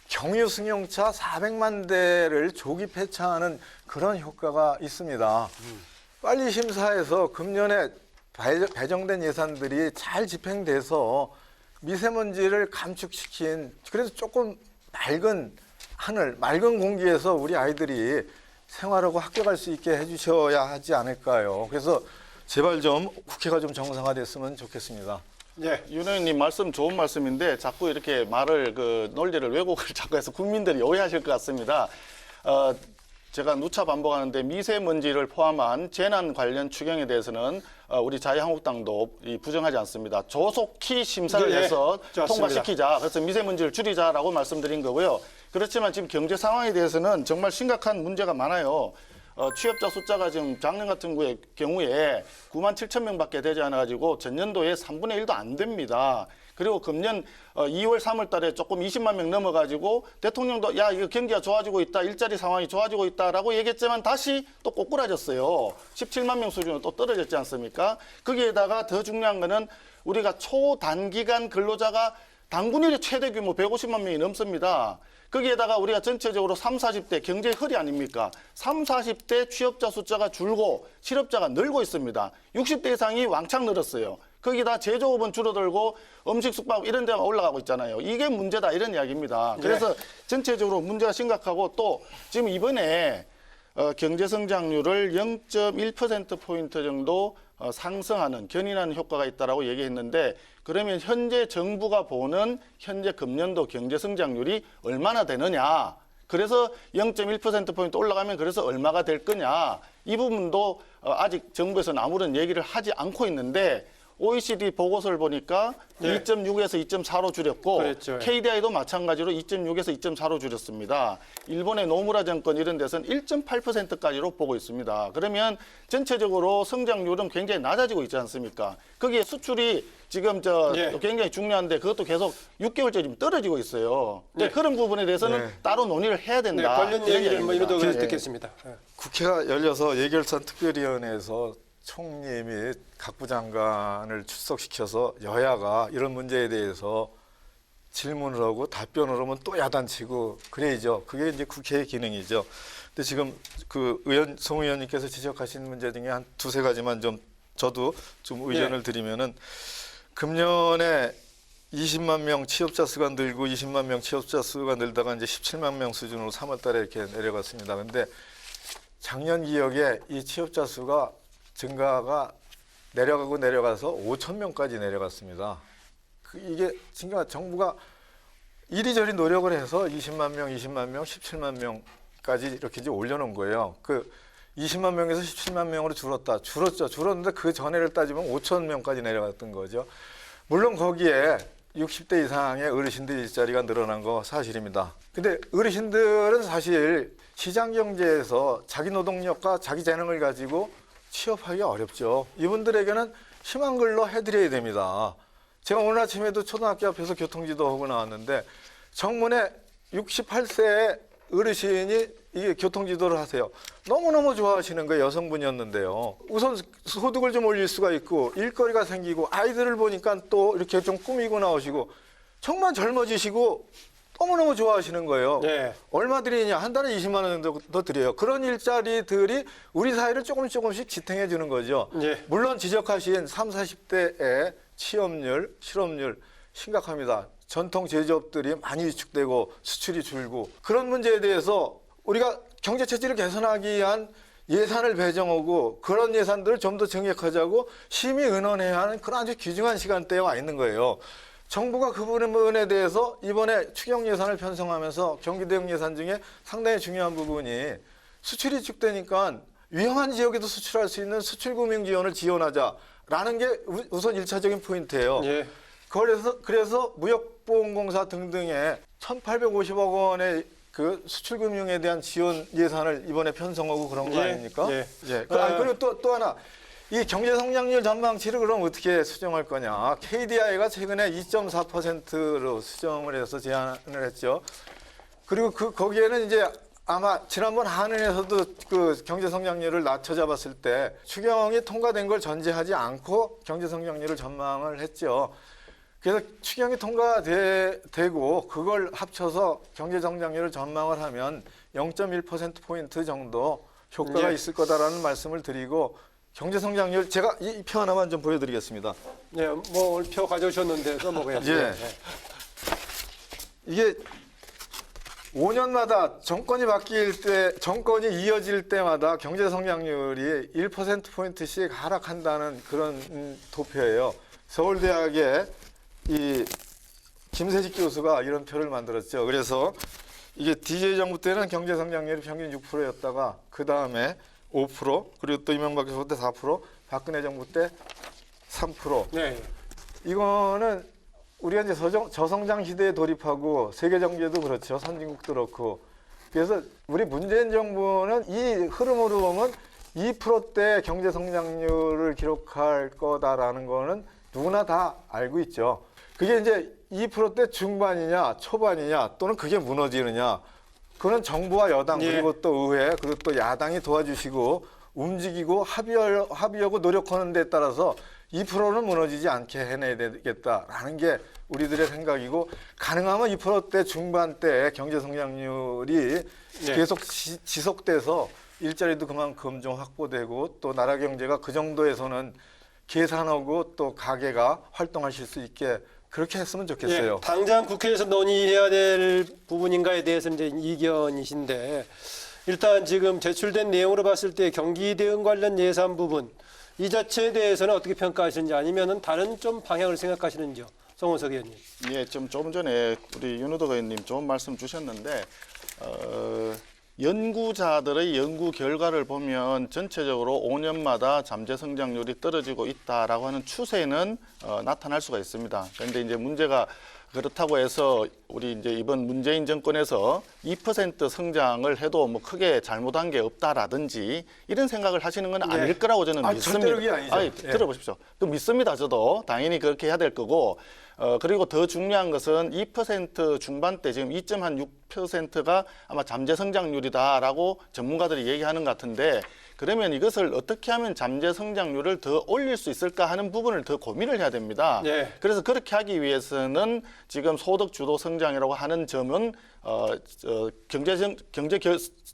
E: 경유 승용차 400만 대를 조기 폐차하는 그런 효과가 있습니다. 빨리 심사해서 금년에 배정된 예산들이 잘 집행돼서 미세먼지를 감축시킨, 그래서 조금 맑은 하늘, 맑은 공기에서 우리 아이들이 생활하고 학교 갈 수 있게 해주셔야 하지 않을까요? 그래서 제발 좀 국회가 좀 정상화됐으면 좋겠습니다.
A: 예.
F: 윤 의원님 말씀 좋은 말씀인데 자꾸 이렇게 말을 논리를 왜곡을 자꾸 해서 국민들이 오해하실 것 같습니다. 제가 누차 반복하는데 미세먼지를 포함한 재난 관련 추경에 대해서는 우리 자유한국당도 부정하지 않습니다. 조속히 심사를
A: 네,
F: 해서
A: 좋습니다.
F: 통과시키자. 그래서 미세먼지를 줄이자라고 말씀드린 거고요. 그렇지만 지금 경제 상황에 대해서는 정말 심각한 문제가 많아요. 취업자 숫자가 지금 작년 같은 경우에 9만 7천 명밖에 되지 않아가지고 전년도에 3분의 1도 안 됩니다. 그리고 금년 2월, 3월 달에 조금 20만 명 넘어가지고 대통령도 야, 이거 경기가 좋아지고 있다, 일자리 상황이 좋아지고 있다라고 얘기했지만 다시 또 꼬꾸라졌어요. 17만 명 수준으로 또 떨어졌지 않습니까? 거기에다가 더 중요한 거는 우리가 초단기간 근로자가 단군일의 최대 규모 150만 명이 넘습니다. 거기에다가 우리가 전체적으로 30, 40대 경제 허리 아닙니까? 30, 40대 취업자 숫자가 줄고 실업자가 늘고 있습니다. 60대 이상이 왕창 늘었어요. 거기다 제조업은 줄어들고 음식 숙박 이런 데가 올라가고 있잖아요. 이게 문제다 이런 이야기입니다. 그래서 전체적으로 문제가 심각하고 또 지금 이번에 경제 성장률을 0.1%포인트 정도 상승하는 견인하는 효과가 있다라고 얘기했는데 그러면 현재 정부가 보는 현재 금년도 경제 성장률이 얼마나 되느냐. 그래서 0.1%포인트 올라가면 그래서 얼마가 될 거냐. 이 부분도 아직 정부에서는 아무런 얘기를 하지 않고 있는데 OECD 보고서를 보니까
A: 네.
F: 2.6에서 2.4로 줄였고
A: 그랬죠.
F: KDI도 마찬가지로 2.6에서 2.4로 줄였습니다. 일본의 노무라 정권 이런 데서는 1.8%까지로 보고 있습니다. 그러면 전체적으로 성장률은 굉장히 낮아지고 있지 않습니까? 거기에 수출이 지금
A: 예.
F: 굉장히 중요한데 그것도 계속 6개월째 지금 떨어지고 있어요.
A: 네.
F: 그런 부분에 대해서는
E: 네.
F: 따로 논의를 해야
A: 네,
F: 된다.
A: 관련
F: 이런
A: 얘기를 뭐
F: 이야기입니다.
A: 이러도
F: 예.
A: 듣겠습니다. 예.
E: 국회가 열려서 예결산 특별위원회에서 총리님이 각부 장관을 출석시켜서 여야가 이런 문제에 대해서 질문을 하고 답변을 하면 또 야단치고 그래야죠. 그게 이제 국회의 기능이죠. 근데 지금 그 송 의원님께서 지적하신 문제 중에 한 두세 가지만 좀 저도 좀 의견을 드리면은 금년에 20만 명 취업자 수가 늘고 20만 명 취업자 수가 늘다가 이제 17만 명 수준으로 3월 달에 이렇게 내려갔습니다. 근데 작년 기억에 이 취업자 수가 증가가 내려가서 5천 명까지 내려갔습니다. 이게 지금 정부가 이리저리 노력을 해서 20만 명, 17만 명까지 이렇게 이제 올려놓은 거예요. 그 20만 명에서 17만 명으로 줄었죠. 줄었는데 그 전에를 따지면 5천 명까지 내려갔던 거죠. 물론 거기에 60대 이상의 어르신들 일자리가 늘어난 거 사실입니다. 근데 어르신들은 사실 시장 경제에서 자기 노동력과 자기 재능을 가지고 취업하기가 어렵죠. 이분들에게는 희망 근로 해드려야 됩니다. 제가 오늘 아침에도 초등학교 앞에서 교통지도 하고 나왔는데 정문에 68세의 어르신이 이게 교통지도를 하세요. 너무너무 좋아하시는 거예요. 여성분이었는데요. 우선 소득을 좀 올릴 수가 있고 일거리가 생기고 아이들을 보니까 또 이렇게 좀 꾸미고 나오시고 정말 젊어지시고 너무너무 좋아하시는 거예요.
A: 네.
E: 얼마 드리냐? 한 달에 20만 원 정도 더 드려요. 그런 일자리들이 우리 사회를 조금씩 지탱해 주는 거죠.
A: 네.
E: 물론 지적하신 30, 40대의 취업률, 실업률 심각합니다. 전통 제조업들이 많이 위축되고 수출이 줄고 그런 문제에 대해서 우리가 경제 체질을 개선하기 위한 예산을 배정하고 그런 예산들을 좀 더 정액하자고 심의 의논해야 하는 그런 아주 귀중한 시간대에 와 있는 거예요. 정부가 그 부분에 대해서 이번에 추경 예산을 편성하면서 경기 대응 예산 중에 상당히 중요한 부분이 수출이 축되니까 위험한 지역에도 수출할 수 있는 수출금융 지원을 지원하자라는 게 우선 1차적인 포인트예요.
A: 예.
E: 그래서 무역보험공사 등등의 1,850억 원의 그 수출금융에 대한 지원 예산을 이번에 편성하고 그런 거
A: 예,
E: 아닙니까?
A: 예.
E: 그리고 또 하나 이 경제성장률 전망치를 그럼 어떻게 수정할 거냐? KDI가 최근에 2.4%로 수정을 해서 제안을 했죠. 그리고 거기에는 이제 아마 지난번 한은에서도 그 경제성장률을 낮춰 잡았을 때 추경이 통과된 걸 전제하지 않고 경제성장률을 전망을 했죠. 그래서 추경이 통과되고 그걸 합쳐서 경제성장률을 전망을 하면 0.1%포인트 정도 효과가
A: 예.
E: 있을 거다라는 말씀을 드리고 경제성장률 제가 이 표 하나만 좀 보여드리겠습니다.
A: 예, 뭐 오늘 표 가져오셨는데 써먹어야죠.
E: 예. 이게 5년마다 정권이 이어질 때마다 경제 성장률이 1%포인트씩 하락한다는 그런 도표예요. 서울대학의 이 김세식 교수가 이런 표를 만들었죠. 그래서 이게 DJ 정부 때는 경제 성장률이 평균 6%였다가 그 다음에 5%, 그리고 또 이명박 정부 때 4%, 박근혜 정부 때 3%.
A: 네.
E: 이거는 우리가 이제 저성장 시대에 돌입하고 세계 경제도 그렇죠. 선진국도 그렇고. 그래서 우리 문재인 정부는 이 흐름으로 보면 2%대 경제 성장률을 기록할 거다라는 거는 누구나 다 알고 있죠. 그게 이제 2%대 중반이냐 초반이냐 또는 그게 무너지느냐. 그거는 정부와 여당
A: 예.
E: 그리고 또 의회 그리고 또 야당이 도와주시고 움직이고 합의하고 노력하는 데 따라서 2%는 무너지지 않게 해내야 되겠다라는 게 우리들의 생각이고 가능하면 2%대 중반대 경제 성장률이
A: 네.
E: 계속 지속돼서 일자리도 그만큼 좀 확보되고 또 나라 경제가 그 정도에서는 계산하고 또 가게가 활동하실 수 있게 그렇게 했으면 좋겠어요.
A: 예, 당장 국회에서 논의해야 될 부분인가에 대해서는 이제 이견이신데 일단 지금 제출된 내용으로 봤을 때 경기 대응 관련 예산 부분 이 자체에 대해서는 어떻게 평가하시는지 아니면은 다른 좀 방향을 생각하시는지요? 송원석 의원님.
F: 예, 조금 전에 우리 윤호덕 의원님 좋은 말씀 주셨는데 연구자들의 연구 결과를 보면 전체적으로 5년마다 잠재 성장률이 떨어지고 있다라고 하는 추세는 나타날 수가 있습니다. 그런데 이제 문제가 그렇다고 해서 우리 이제 이번 문재인 정권에서 2% 성장을 해도 뭐 크게 잘못한 게 없다라든지 이런 생각을 하시는 건 아닐 거라고 저는 믿습니다.
E: 절대 그게 아니죠. 예.
F: 들어보십시오. 그 믿습니다. 저도 당연히 그렇게 해야 될 거고 그리고 더 중요한 것은 2% 중반대 지금 2.6%가 아마 잠재 성장률이다라고 전문가들이 얘기하는 것 같은데 그러면 이것을 어떻게 하면 잠재 성장률을 더 올릴 수 있을까 하는 부분을 더 고민을 해야 됩니다.
A: 네.
F: 그래서 그렇게 하기 위해서는 지금 소득 주도 성장이라고 하는 점은 경제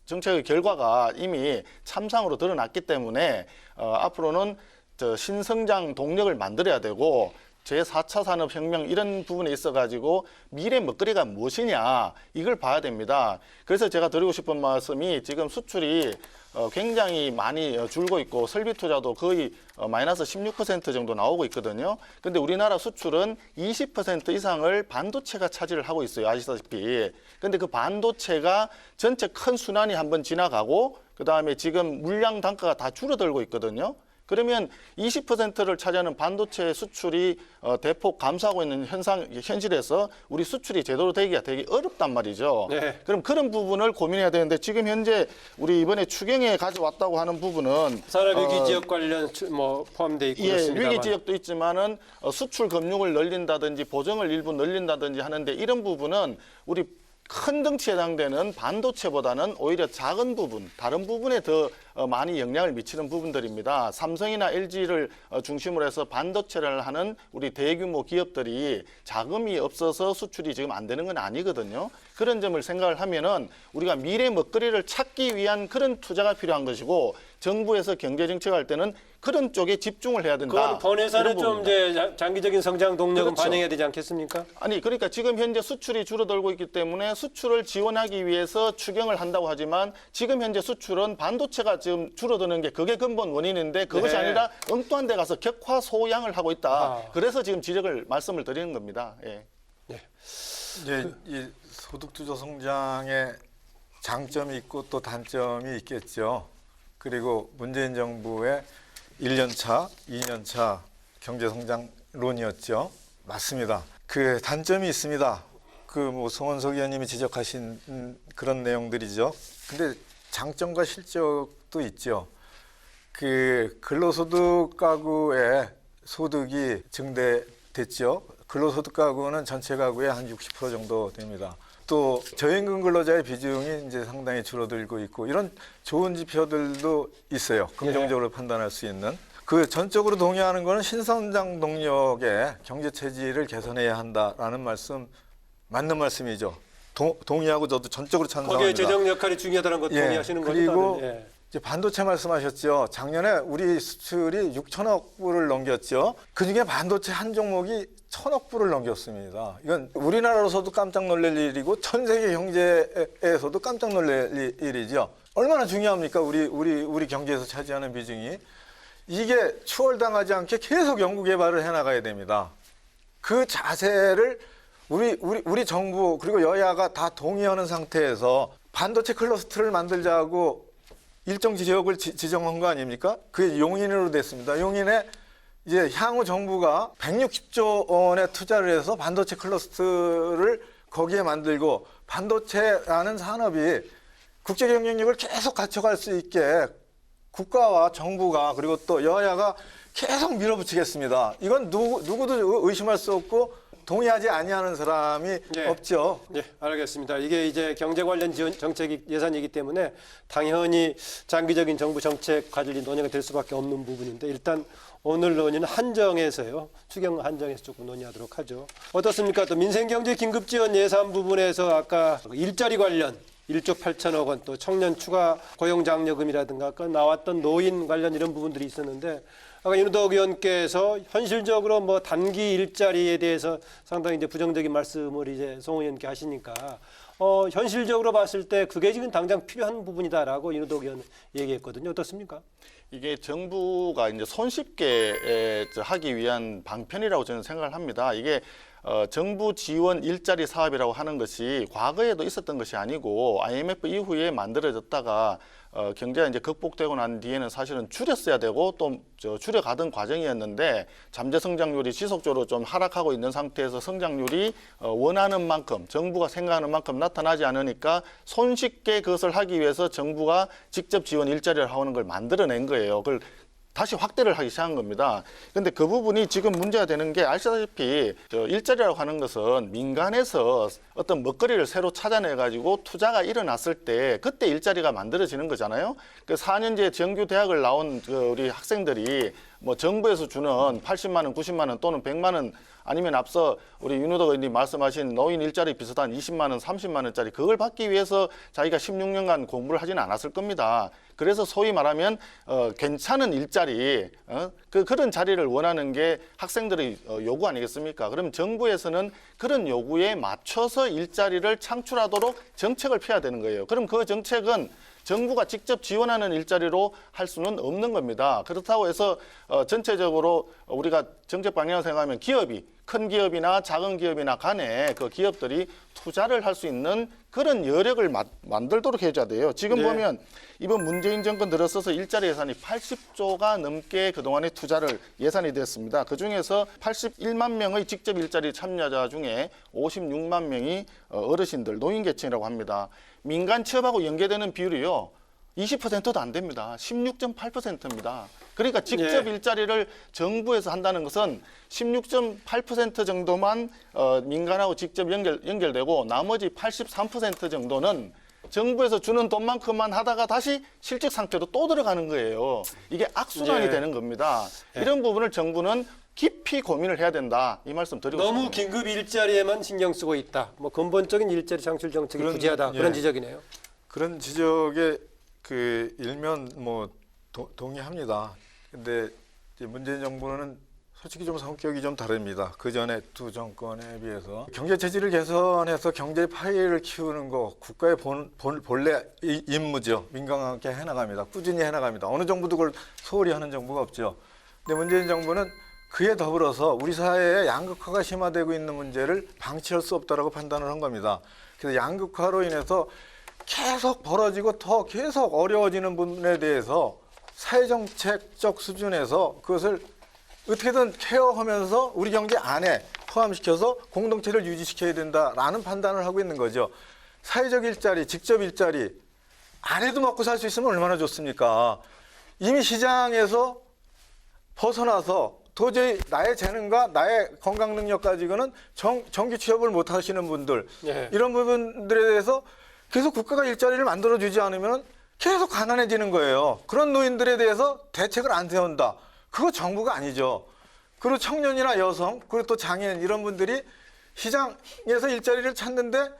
F: 정책의 결과가 이미 참상으로 드러났기 때문에 앞으로는 신성장 동력을 만들어야 되고 제4차 산업혁명 이런 부분에 있어가지고 미래 먹거리가 무엇이냐 이걸 봐야 됩니다. 그래서 제가 드리고 싶은 말씀이 지금 수출이 굉장히 많이 줄고 있고 설비 투자도 거의 마이너스 16% 정도 나오고 있거든요. 근데 우리나라 수출은 20% 이상을 반도체가 차지를 하고 있어요. 아시다시피. 근데 그 반도체가 전체 큰 순환이 한번 지나가고 그다음에 지금 물량 단가가 다 줄어들고 있거든요. 그러면 20%를 차지하는 반도체 수출이 대폭 감소하고 있는 현실에서 우리 수출이 제대로 되기가 되게 어렵단 말이죠.
A: 네.
F: 그럼 그런 부분을 고민해야 되는데 지금 현재 우리 이번에 추경에 가져왔다고 하는 부분은
A: 산업위기 지역 관련 뭐 포함되어 있고
F: 예,
A: 그렇습니다만.
F: 위기 지역도 있지만은 수출 금융을 늘린다든지 보정을 일부 늘린다든지 하는데 이런 부분은 우리 큰 덩치에 해당되는 반도체보다는 오히려 작은 부분, 다른 부분에 더 많이 영향을 미치는 부분들입니다. 삼성이나 LG를 중심으로 해서 반도체를 하는 우리 대규모 기업들이 자금이 없어서 수출이 지금 안 되는 건 아니거든요. 그런 점을 생각을 하면은 우리가 미래 먹거리를 찾기 위한 그런 투자가 필요한 것이고 정부에서 경제 정책할 때는 그런 쪽에 집중을 해야 된다.
A: 그건 번외사는
F: 이런
A: 좀
F: 부분입니다.
A: 이제 장기적인 성장 동력은
F: 그렇죠.
A: 반영해야 되지 않겠습니까?
F: 아니 그러니까 지금 현재 수출이 줄어들고 있기 때문에 수출을 지원하기 위해서 추경을 한다고 하지만 지금 현재 수출은 반도체가 지금 줄어드는 게 그게 근본 원인인데 그것이
A: 네.
F: 아니라 엉뚱한 데 가서 격화소양을 하고 있다.
A: 아.
F: 그래서 지금 말씀을 드리는 겁니다. 예.
E: 이제 이 소득 주도 성장의 장점이 있고 또 단점이 있겠죠. 그리고 문재인 정부의 1년차, 2년차 경제성장론이었죠. 맞습니다. 그 단점이 있습니다. 그 뭐 송원석 의원님이 지적하신 그런 내용들이죠. 근데 장점과 실적도 있죠. 그 근로소득 가구의 소득이 증대됐죠. 근로소득 가구는 전체 가구의 한 60% 정도 됩니다. 또 저임금 근로자의 비중이 이제 상당히 줄어들고 있고 이런 좋은 지표들도 있어요. 긍정적으로 판단할 수 있는. 그 전적으로 동의하는 것은 신성장 동력의 경제 체질을 개선해야 한다라는 말씀 맞는 말씀이죠. 동의하고 저도 전적으로 찬성합니다.
A: 거기에 재정 역할이 중요하다는 것 동의하시는 거죠?
E: 그리고
A: 예.
E: 이제 반도체 말씀하셨죠. 작년에 우리 수출이 6천억 불을 넘겼죠. 그중에 반도체 한 종목이 1,000억 불을 넘겼습니다. 이건 우리나라로서도 깜짝 놀랄 일이고 전 세계 경제에서도 깜짝 놀랄 일이죠. 얼마나 중요합니까? 우리 경제에서 차지하는 비중이. 이게 추월당하지 않게 계속 연구 개발을 해나가야 됩니다. 그 자세를 우리 정부 그리고 여야가 다 동의하는 상태에서 반도체 클러스터를 만들자고 일정 지역을 지정한 거 아닙니까? 그게 용인으로 됐습니다. 용인에 이제 향후 정부가 160조 원의 투자를 해서 반도체 클러스터를 거기에 만들고 반도체라는 산업이 국제 경쟁력을 계속 갖춰갈 수 있게 국가와 정부가 그리고 또 여야가 계속 밀어붙이겠습니다. 이건 누구도 의심할 수 없고 동의하지 아니하는 사람이 없죠.
A: 네, 알겠습니다. 이게 이제 경제 관련 지원 정책 예산이기 때문에 당연히 장기적인 정부 정책 관리 논의가 될 수밖에 없는 부분인데 일단 오늘 논의는 한정에서요. 추경 한정에서 조금 논의하도록 하죠. 어떻습니까? 또 민생경제 긴급지원 예산 부분에서 아까 일자리 관련 1조 8천억 원, 또 청년 추가 고용장려금이라든가 아까 나왔던 노인 관련 이런 부분들이 있었는데 아까 윤호덕 의원께서 현실적으로 뭐 단기 일자리에 대해서 상당히 이제 부정적인 말씀을 이제 송 의원께 하시니까 현실적으로 봤을 때 그게 지금 당장 필요한 부분이다라고 윤호덕 의원 얘기했거든요. 어떻습니까?
F: 이게 정부가 이제 손쉽게 하기 위한 방편이라고 저는 생각을 합니다. 이게 정부 지원 일자리 사업이라고 하는 것이 과거에도 있었던 것이 아니고 IMF 이후에 만들어졌다가 경제가 이제 극복되고 난 뒤에는 사실은 줄였어야 되고 또 줄여가던 과정이었는데 잠재 성장률이 지속적으로 좀 하락하고 있는 상태에서 성장률이 원하는 만큼 정부가 생각하는 만큼 나타나지 않으니까 손쉽게 그것을 하기 위해서 정부가 직접 지원 일자리를 하는 걸 만들어낸 거예요. 그걸 다시 확대를 하기 시작한 겁니다. 그런데 그 부분이 지금 문제가 되는 게 아시다시피 일자리라고 하는 것은 민간에서 어떤 먹거리를 새로 찾아내가지고 투자가 일어났을 때 그때 일자리가 만들어지는 거잖아요. 그 4년제 정규 대학을 나온 우리 학생들이 뭐 정부에서 주는 80만 원, 90만 원 또는 100만 원 아니면 앞서 우리 윤호덕 의원님 말씀하신 노인 일자리 비슷한 20만 원, 30만 원짜리 그걸 받기 위해서 자기가 16년간 공부를 하지는 않았을 겁니다. 그래서 소위 말하면 괜찮은 일자리 그런 자리를 원하는 게 학생들의 요구 아니겠습니까? 그럼 정부에서는 그런 요구에 맞춰서 일자리를 창출하도록 정책을 펴야 되는 거예요. 그럼 그 정책은 정부가 직접 지원하는 일자리로 할 수는 없는 겁니다. 그렇다고 해서 전체적으로 우리가 정책 방향을 생각하면 기업이 큰 기업이나 작은 기업이나 간에 그 기업들이 투자를 할 수 있는 그런 여력을 만들도록 해줘야 돼요. 지금 보면 이번 문재인 정권 들어서서 일자리 예산이 80조가 넘게 그동안에 투자를 예산이 됐습니다. 그중에서 81만 명의 직접 일자리 참여자 중에 56만 명이 어르신들, 노인계층이라고 합니다. 민간 취업하고 연계되는 비율이요. 20%도 안 됩니다. 16.8%입니다. 그러니까 직접 일자리를 정부에서 한다는 것은 16.8% 정도만 민간하고 직접 연결되고 나머지 83% 정도는 정부에서 주는 돈만큼만 하다가 다시 실직 상태로 또 들어가는 거예요. 이게 악순환이 되는 겁니다. 이런 부분을 정부는 깊이 고민을 해야 된다. 이 말씀 드리고 싶습니다.
A: 너무 긴급 일자리에만 신경 쓰고 있다. 뭐 근본적인 일자리 창출 정책이 부재하다. 그런 지적이네요.
E: 그런 지적에 그 일면 뭐 동의합니다. 근데 이제 문재인 정부는 솔직히 좀 성격이 좀 다릅니다. 그 전에 두 정권에 비해서 경제 체질을 개선해서 경제 파이를 키우는 거 국가의 본래 임무죠. 민간과 함께 해나갑니다. 꾸준히 해나갑니다. 어느 정부도 그걸 소홀히 하는 정부가 없죠. 근데 문재인 정부는 그에 더불어서 우리 사회의 양극화가 심화되고 있는 문제를 방치할 수 없다라고 판단을 한 겁니다. 그래서 양극화로 인해서 계속 벌어지고 더 계속 어려워지는 부분에 대해서 사회정책적 수준에서 그것을 어떻게든 케어하면서 우리 경제 안에 포함시켜서 공동체를 유지시켜야 된다라는 판단을 하고 있는 거죠. 사회적 일자리, 직접 일자리 안 해도 먹고 살 수 있으면 얼마나 좋습니까? 이미 시장에서 벗어나서 도저히 나의 재능과 나의 건강 능력 가지고는 정규 취업을 못 하시는 분들
A: 예.
E: 이런 부분들에 대해서 계속 국가가 일자리를 만들어주지 않으면 계속 가난해지는 거예요. 그런 노인들에 대해서 대책을 안 세운다. 그거 정부가 아니죠. 그리고 청년이나 여성 그리고 또 장애인 이런 분들이 시장에서 일자리를 찾는데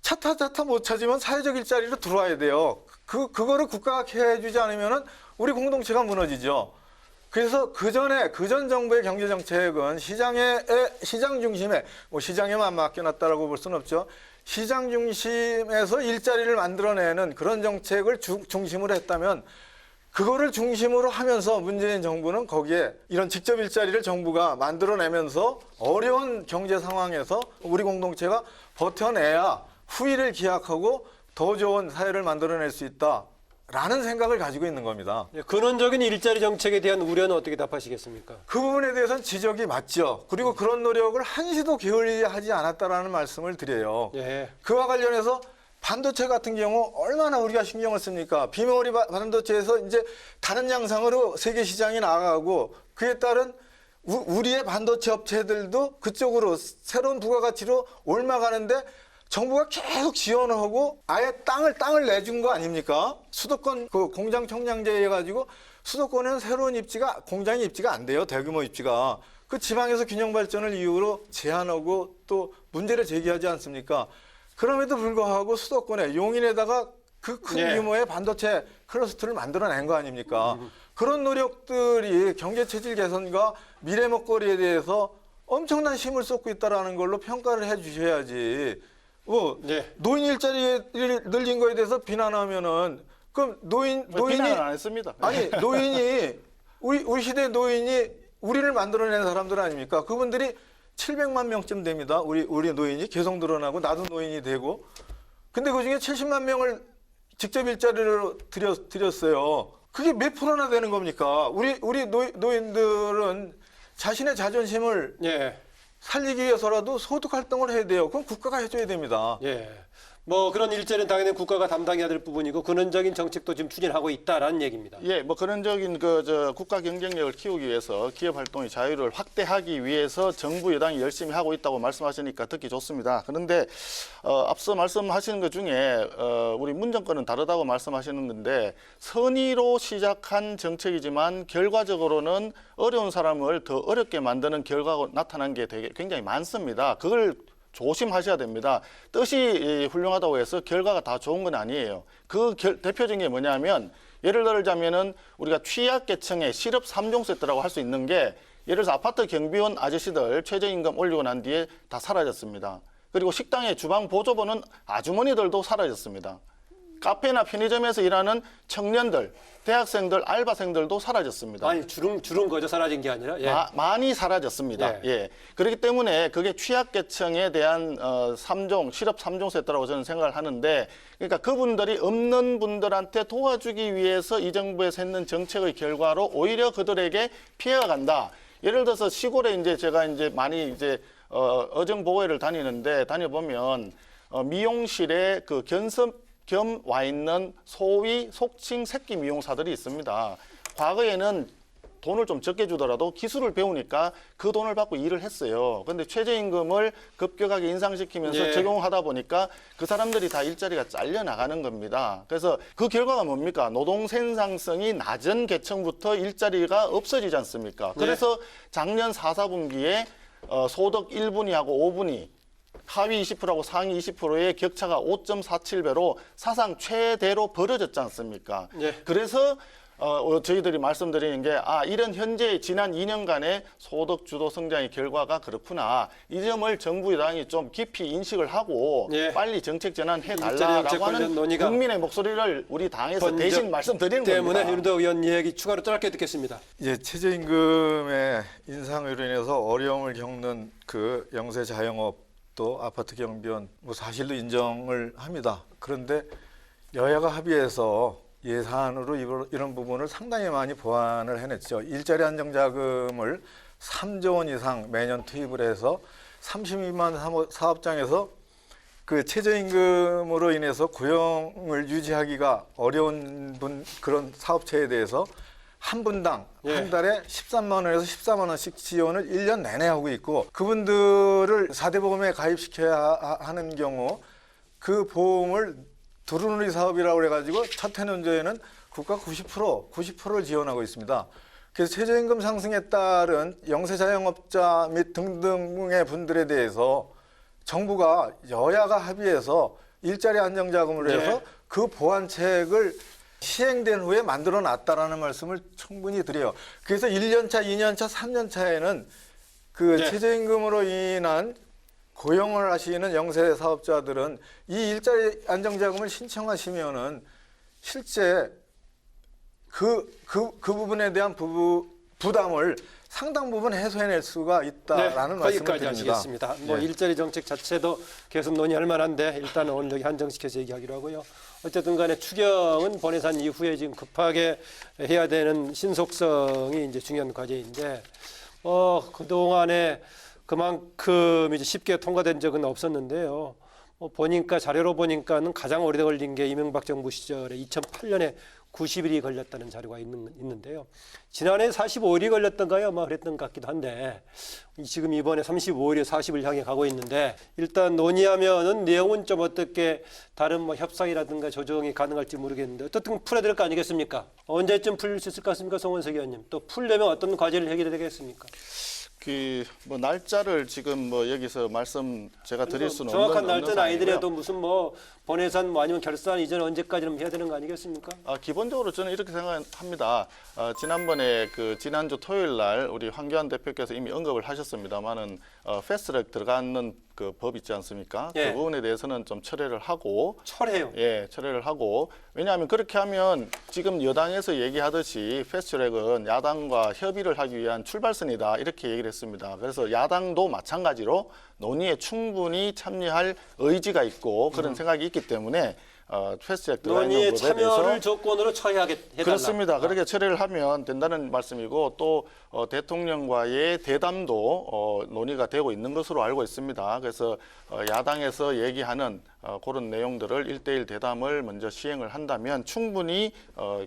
E: 차타 못 찾으면 사회적 일자리로 들어와야 돼요. 그거를 국가가 케어해주지 않으면 우리 공동체가 무너지죠. 그래서 그전 정부의 경제 정책은 시장 중심에 뭐 시장에만 맡겨놨다라고 볼 수는 없죠. 시장 중심에서 일자리를 만들어내는 그런 정책을 중심으로 했다면 그거를 중심으로 하면서 문재인 정부는 거기에 이런 직접 일자리를 정부가 만들어내면서 어려운 경제 상황에서 우리 공동체가 버텨내야 후일을 기약하고 더 좋은 사회를 만들어낼 수 있다라는 생각을 가지고 있는 겁니다.
A: 예, 근원적인 일자리 정책에 대한 우려는 어떻게 답하시겠습니까?
E: 그 부분에 대해서는 지적이 맞죠. 그리고 그런 노력을 한시도 게을리하지 않았다라는 말씀을 드려요.
A: 예.
E: 그와 관련해서 반도체 같은 경우 얼마나 우리가 신경을 씁니까? 비메모리 반도체에서 이제 다른 양상으로 세계 시장이 나가고 그에 따른 우리의 반도체 업체들도 그쪽으로 새로운 부가가치로 올라가는데 정부가 계속 지원을 하고 아예 땅을 내준 거 아닙니까? 수도권 그 공장 총량제 해가지고 수도권에는 새로운 입지가 공장이 입지가 안 돼요. 대규모 입지가. 그 지방에서 균형 발전을 이유로 제한하고 또 문제를 제기하지 않습니까? 그럼에도 불구하고 수도권에 용인에다가 그 큰
A: 예.
E: 규모의 반도체 클러스터를 만들어낸 거 아닙니까? 그런 노력들이 경제 체질 개선과 미래 먹거리에 대해서 엄청난 힘을 쏟고 있다라는 걸로 평가를 해 주셔야지.
A: 예.
E: 노인 일자리를 늘린 거에 대해서 비난하면은 그럼 노인이
F: 비난을 안 했습니다.
E: 아니 노인이 우리 시대 노인이 우리를 만들어낸 사람들 아닙니까? 그분들이 700만 명쯤 됩니다. 우리 노인이 계속 늘어나고 나도 노인이 되고. 근데 그중에 70만 명을 직접 일자리로 드렸어요. 그게 몇 프로나 되는 겁니까? 우리 노인들은 자신의 자존심을
A: 예.
E: 살리기 위해서라도 소득 활동을 해야 돼요. 그럼 국가가 해줘야 됩니다.
A: 예. 뭐 그런 일자리는 당연히 국가가 담당해야 될 부분이고 근원적인 정책도 지금 추진하고 있다라는 얘기입니다.
F: 예, 뭐 근원적인 국가 경쟁력을 키우기 위해서 기업 활동의 자유를 확대하기 위해서 정부 여당이 열심히 하고 있다고 말씀하시니까 듣기 좋습니다. 그런데 앞서 말씀하시는 것 중에 우리 문 정권은 다르다고 말씀하시는 건데 선의로 시작한 정책이지만 결과적으로는 어려운 사람을 더 어렵게 만드는 결과가 나타난 게 굉장히 많습니다. 그걸 조심하셔야 됩니다. 뜻이 훌륭하다고 해서 결과가 다 좋은 건 아니에요. 그 대표적인 게 뭐냐면 예를 들자면은 우리가 취약계층의 실업 3종 세트라고 할 수 있는 게 예를 들어서 아파트 경비원 아저씨들 최저임금 올리고 난 뒤에 다 사라졌습니다. 그리고 식당의 주방 보조보는 아주머니들도 사라졌습니다. 카페나 편의점에서 일하는 청년들, 대학생들, 알바생들도 사라졌습니다.
A: 아니 줄은 거죠. 사라진 게 아니라. 예.
F: 많이 사라졌습니다.
A: 예.
F: 예. 그렇기 때문에 그게 취약계층에 대한 실업 3종 세트라고 저는 생각을 하는데, 그러니까 그분들이 없는 분들한테 도와주기 위해서 이 정부에서 했는 정책의 결과로 오히려 그들에게 피해가 간다. 예를 들어서 시골에 제가 많이 어정보호회를 다녀보면 미용실에 그 겸 와 있는 소위 속칭 새끼 미용사들이 있습니다. 과거에는 돈을 좀 적게 주더라도 기술을 배우니까 그 돈을 받고 일을 했어요. 그런데 최저임금을 급격하게 인상시키면서
A: 예.
F: 적용하다 보니까 그 사람들이 다 일자리가 잘려나가는 겁니다. 그래서 그 결과가 뭡니까? 노동 생산성이 낮은 계층부터 일자리가 없어지지 않습니까? 그래서 작년 4, 4분기에 소득 1분위하고 5분위 하위 20%하고 상위 20%의 격차가 5.47배로 사상 최대로 벌어졌지 않습니까?
A: 예.
F: 그래서 저희들이 말씀드리는 게 이런 현재 지난 2년간의 소득 주도 성장의 결과가 그렇구나. 이 점을 정부 여당이 좀 깊이 인식을 하고
A: 예.
F: 빨리 정책
A: 일자리 정책
F: 전환해달라고
A: 관련
F: 하는
A: 논의가
F: 국민의 목소리를 우리 당에서 대신 말씀드리는
A: 때문에
F: 겁니다.
A: 윤도욱 의원 얘기 추가로 짧게 듣겠습니다.
E: 이제 최저임금의 인상으로 인해서 어려움을 겪는 그 영세 자영업 또 아파트 경비원 사실도 인정을 합니다. 그런데 여야가 합의해서 예산으로 이런 부분을 상당히 많이 보완을 해냈죠. 일자리 안정자금을 3조 원 이상 매년 투입을 해서 32만 사업장에서 그 최저임금으로 인해서 고용을 유지하기가 어려운 그런 사업체에 대해서 한 분당 한 달에 13만 원에서 14만 원씩 지원을 1년 내내 하고 있고, 그분들을 4대 보험에 가입시켜야 하는 경우 그 보험을 두루누리 사업이라고 해가지고 첫 해년도에는 국가 90%를 지원하고 있습니다. 그래서 최저임금 상승에 따른 영세 자영업자 및 등등의 분들에 대해서 정부가 여야가 합의해서 일자리 안정자금을 해서 그 보완책을 시행된 후에 만들어 놨다라는 말씀을 충분히 드려요. 그래서 1년차, 2년차, 3년차에는 그 최저임금으로 인한 고용을 하시는 영세 사업자들은 이 일자리 안정자금을 신청하시면은 실제 그 부분에 대한 부담을 상당 부분 해소해낼 수가 있다라는 말씀을
A: 거기까지
E: 드립니다.
A: 하시겠습니다. 뭐 일자리 정책 자체도 계속 논의할 만한데 일단 오늘 여기 한정시켜서 얘기하기로 하고요. 어쨌든 간에 추경은 본예산 이후에 지금 급하게 해야 되는 신속성이 이제 중요한 과제인데 그동안에 그만큼 이제 쉽게 통과된 적은 없었는데요. 보니까 자료로 보니까는 가장 오래 걸린 게 이명박 정부 시절에 2008년에 90일이 걸렸다는 자료가 있는데요. 지난해 45일이 걸렸던가요? 아마 그랬던 것 같기도 한데 지금 이번에 35일에 40일 향해 가고 있는데 일단 논의하면은 내용은 좀 어떻게 다른 뭐 협상이라든가 조정이 가능할지 모르겠는데 어떻든 풀어야 될 거 아니겠습니까? 언제쯤 풀릴 수 있을 것 같습니까, 송원석 의원님? 또 풀려면 어떤 과제를 해결해야 되겠습니까?
F: 뭐 날짜를 지금 뭐 여기서 말씀 제가 드릴 수는
A: 정확한 날짜는
F: 상황이고요.
A: 아니더라도 무슨 뭐 본예산 뭐 아니면 결산 이전 언제까지는 해야 되는 거 아니겠습니까?
F: 기본적으로 저는 이렇게 생각합니다. 지난번에 그 지난주 토요일 날 우리 황교안 대표께서 이미 언급을 하셨습니다만은 패스트트랙 들어가는 그 법 있지 않습니까?
A: 예.
F: 그 부분에 대해서는 좀 철회를 하고
A: 철회요.
F: 예, 철회를 하고, 왜냐하면 그렇게 하면 지금 여당에서 얘기하듯이 패스트트랙은 야당과 협의를 하기 위한 출발선이다 이렇게 얘기를 했습니다. 그래서 야당도 마찬가지로 논의에 충분히 참여할 의지가 있고 그런 생각이 있기 때문에 패스트트랙 들어가 있는
A: 논의에
F: 법에
A: 참여를
F: 대해서
A: 조건으로 처리해달라.
F: 그렇습니다. 그렇게 처리를 하면 된다는 말씀이고 또 대통령과의 대담도 논의가 되고 있는 것으로 알고 있습니다. 그래서 야당에서 얘기하는 그런 내용들을 1대1 대담을 먼저 시행을 한다면 충분히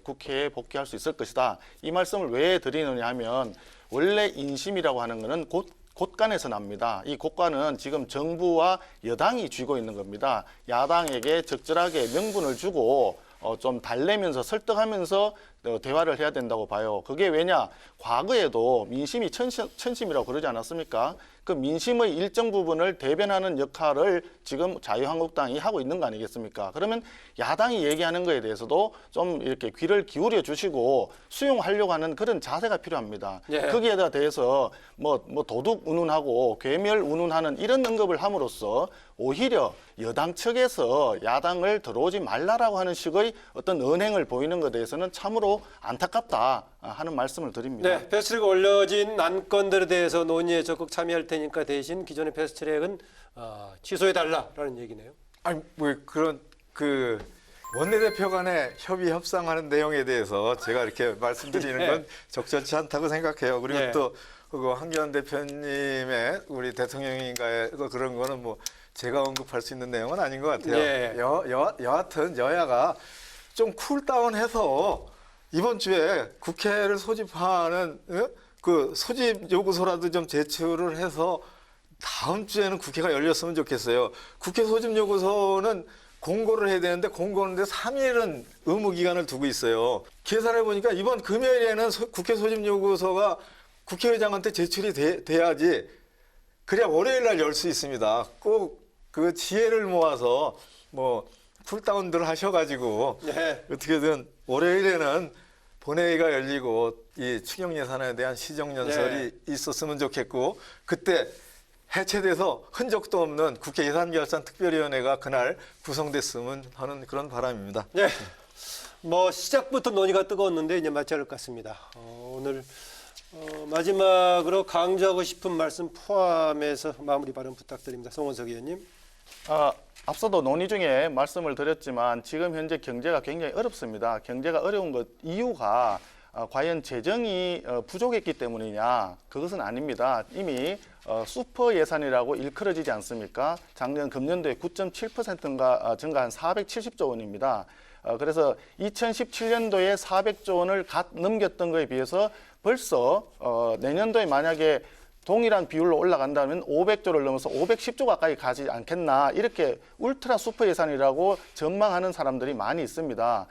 F: 국회에 복귀할 수 있을 것이다. 이 말씀을 왜 드리느냐 하면 원래 인심이라고 하는 것은 곳간에서 납니다. 이 곳간은 지금 정부와 여당이 쥐고 있는 겁니다. 야당에게 적절하게 명분을 주고 좀 달래면서 설득하면서 대화를 해야 된다고 봐요. 그게 왜냐? 과거에도 민심이 천심이라고 그러지 않았습니까? 그 민심의 일정 부분을 대변하는 역할을 지금 자유한국당이 하고 있는 거 아니겠습니까? 그러면 야당이 얘기하는 거에 대해서도 좀 이렇게 귀를 기울여 주시고 수용하려고 하는 그런 자세가 필요합니다.
A: 예.
F: 거기에 대해서 뭐 도둑 운운하고 괴멸 운운하는 이런 언급을 함으로써 오히려 여당 측에서 야당을 들어오지 말라라고 하는 식의 어떤 언행을 보이는 것에 대해서는 참으로 안타깝다 하는 말씀을 드립니다.
A: 네, 패스트트랙 올려진 안건들에 대해서 논의에 적극 참여할 테니까 대신 기존의 패스트트랙은 취소해달라라는 얘기네요.
E: 아니 뭐 그런 그 원내대표 간의 협의 협상하는 내용에 대해서 제가 이렇게 말씀드리는 건 적절치 않다고 생각해요. 그리고 또 그 황교안 대표님의 우리 대통령인가의 그런 거는 뭐 제가 언급할 수 있는 내용은 아닌 것 같아요. 여하튼 여야가 좀 쿨다운해서 이번 주에 국회를 소집하는 그 소집 요구서라도 좀 제출을 해서 다음 주에는 국회가 열렸으면 좋겠어요. 국회 소집 요구서는 공고를 해야 되는데 공고하는데 3일은 의무 기간을 두고 있어요. 계산해 보니까 이번 금요일에는 국회 소집 요구서가 국회의장한테 제출이 돼야지 그래야 월요일 날 열 수 있습니다. 꼭 그 지혜를 모아서 뭐 쿨다운들 하셔가지고 어떻게든 월요일에는 본회의가 열리고 이 추경 예산에 대한 시정연설이 있었으면 좋겠고 그때 해체돼서 흔적도 없는 국회 예산결산특별위원회가 그날 구성됐으면 하는 그런 바람입니다.
A: 네, 뭐 시작부터 논의가 뜨거웠는데 이제 마쳐야 할 것 같습니다. 오늘 마지막으로 강조하고 싶은 말씀 포함해서 마무리 발언 부탁드립니다. 송원석 의원님.
F: 앞서도 논의 중에 말씀을 드렸지만 지금 현재 경제가 굉장히 어렵습니다. 경제가 어려운 것 이유가 과연 재정이 부족했기 때문이냐? 그것은 아닙니다. 이미 슈퍼 예산이라고 일컬어지지 않습니까? 작년 금년도에 9.7%인가 증가한 470조 원입니다. 그래서 2017년도에 400조 원을 갓 넘겼던 것에 비해서 벌써 내년도에 만약에 동일한 비율로 올라간다면 500조를 넘어서 510조 가까이 가지 않겠나, 이렇게 울트라 슈퍼 예산이라고 전망하는 사람들이 많이 있습니다.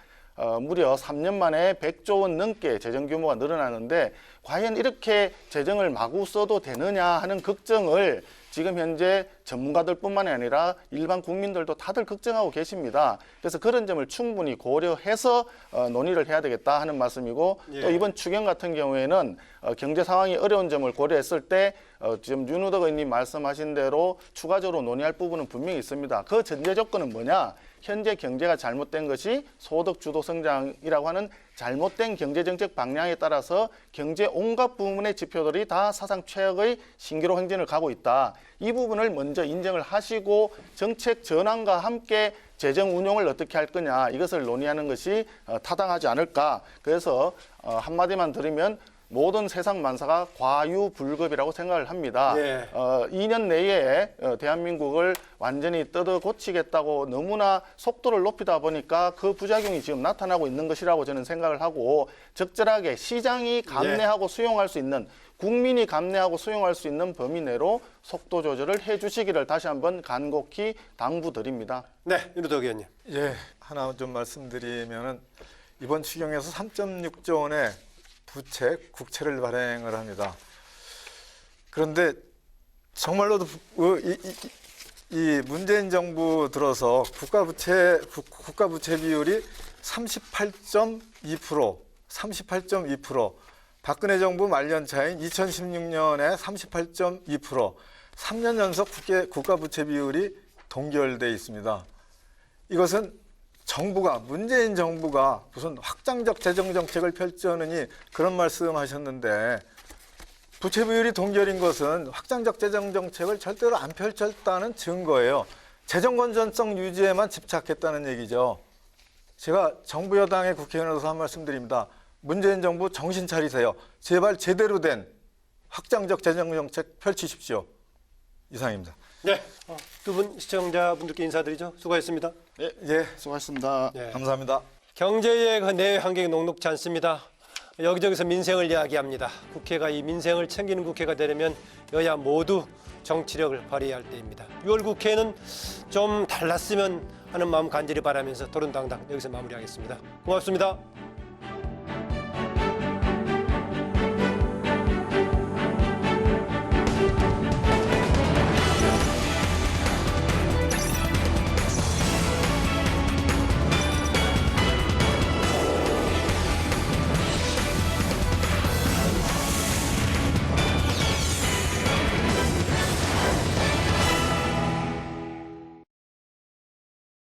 F: 무려 3년 만에 100조 원 넘게 재정 규모가 늘어나는데 과연 이렇게 재정을 마구 써도 되느냐 하는 걱정을 지금 현재 전문가들뿐만이 아니라 일반 국민들도 다들 걱정하고 계십니다. 그래서 그런 점을 충분히 고려해서 논의를 해야 되겠다 하는 말씀이고, 또 이번 추경 같은 경우에는 경제 상황이 어려운 점을 고려했을 때 지금 윤우덕 의원님 말씀하신 대로 추가적으로 논의할 부분은 분명히 있습니다. 그 전제 조건은 뭐냐? 현재 경제가 잘못된 것이 소득 주도 성장이라고 하는 잘못된 경제정책 방향에 따라서 경제 온갖 부문의 지표들이 다 사상 최악의 신기록 행진을 가고 있다. 이 부분을 먼저 인정을 하시고 정책 전환과 함께 재정 운용을 어떻게 할 거냐, 이것을 논의하는 것이 타당하지 않을까. 그래서 한마디만 드리면 모든 세상 만사가 과유불급이라고 생각을 합니다. 2년 내에 대한민국을 완전히 뜯어 고치겠다고 너무나 속도를 높이다 보니까 그 부작용이 지금 나타나고 있는 것이라고 저는 생각을 하고, 적절하게 시장이 감내하고 수용할 수 있는, 국민이 감내하고 수용할 수 있는 범위 내로 속도 조절을 해주시기를 다시 한번 간곡히 당부드립니다.
A: 네, 윤우덕 의원님.
E: 예, 하나 좀 말씀드리면은 이번 추경에서 3.6조 원의 부채, 국채를 발행을 합니다. 그런데 정말로도 이 문재인 정부 들어서 국가 부채 비율이 38.2%, 박근혜 정부 말년차인 2016년에 38.2%, 3년 연속 국가 부채 비율이 동결돼 있습니다. 이것은 문재인 정부가 무슨 확장적 재정 정책을 펼치느니 그런 말씀하셨는데, 부채 비율이 동결인 것은 확장적 재정 정책을 절대로 안 펼쳤다는 증거예요. 재정 건전성 유지에만 집착했다는 얘기죠. 제가 정부 여당의 국회의원으로서 한 말씀 드립니다. 문재인 정부 정신 차리세요. 제발 제대로 된 확장적 재정 정책 펼치십시오. 이상입니다.
A: 네, 두 분 시청자분들께 인사드리죠. 수고하셨습니다.
F: 예, 수고하셨습니다.
A: 네.
E: 감사합니다.
A: 경제의 내외 환경이 녹록지 않습니다. 여기저기서 민생을 이야기합니다. 국회가 이 민생을 챙기는 국회가 되려면 여야 모두 정치력을 발휘해야 할 때입니다. 6월 국회는 좀 달랐으면 하는 마음 간절히 바라면서 토론당당 여기서 마무리하겠습니다. 고맙습니다.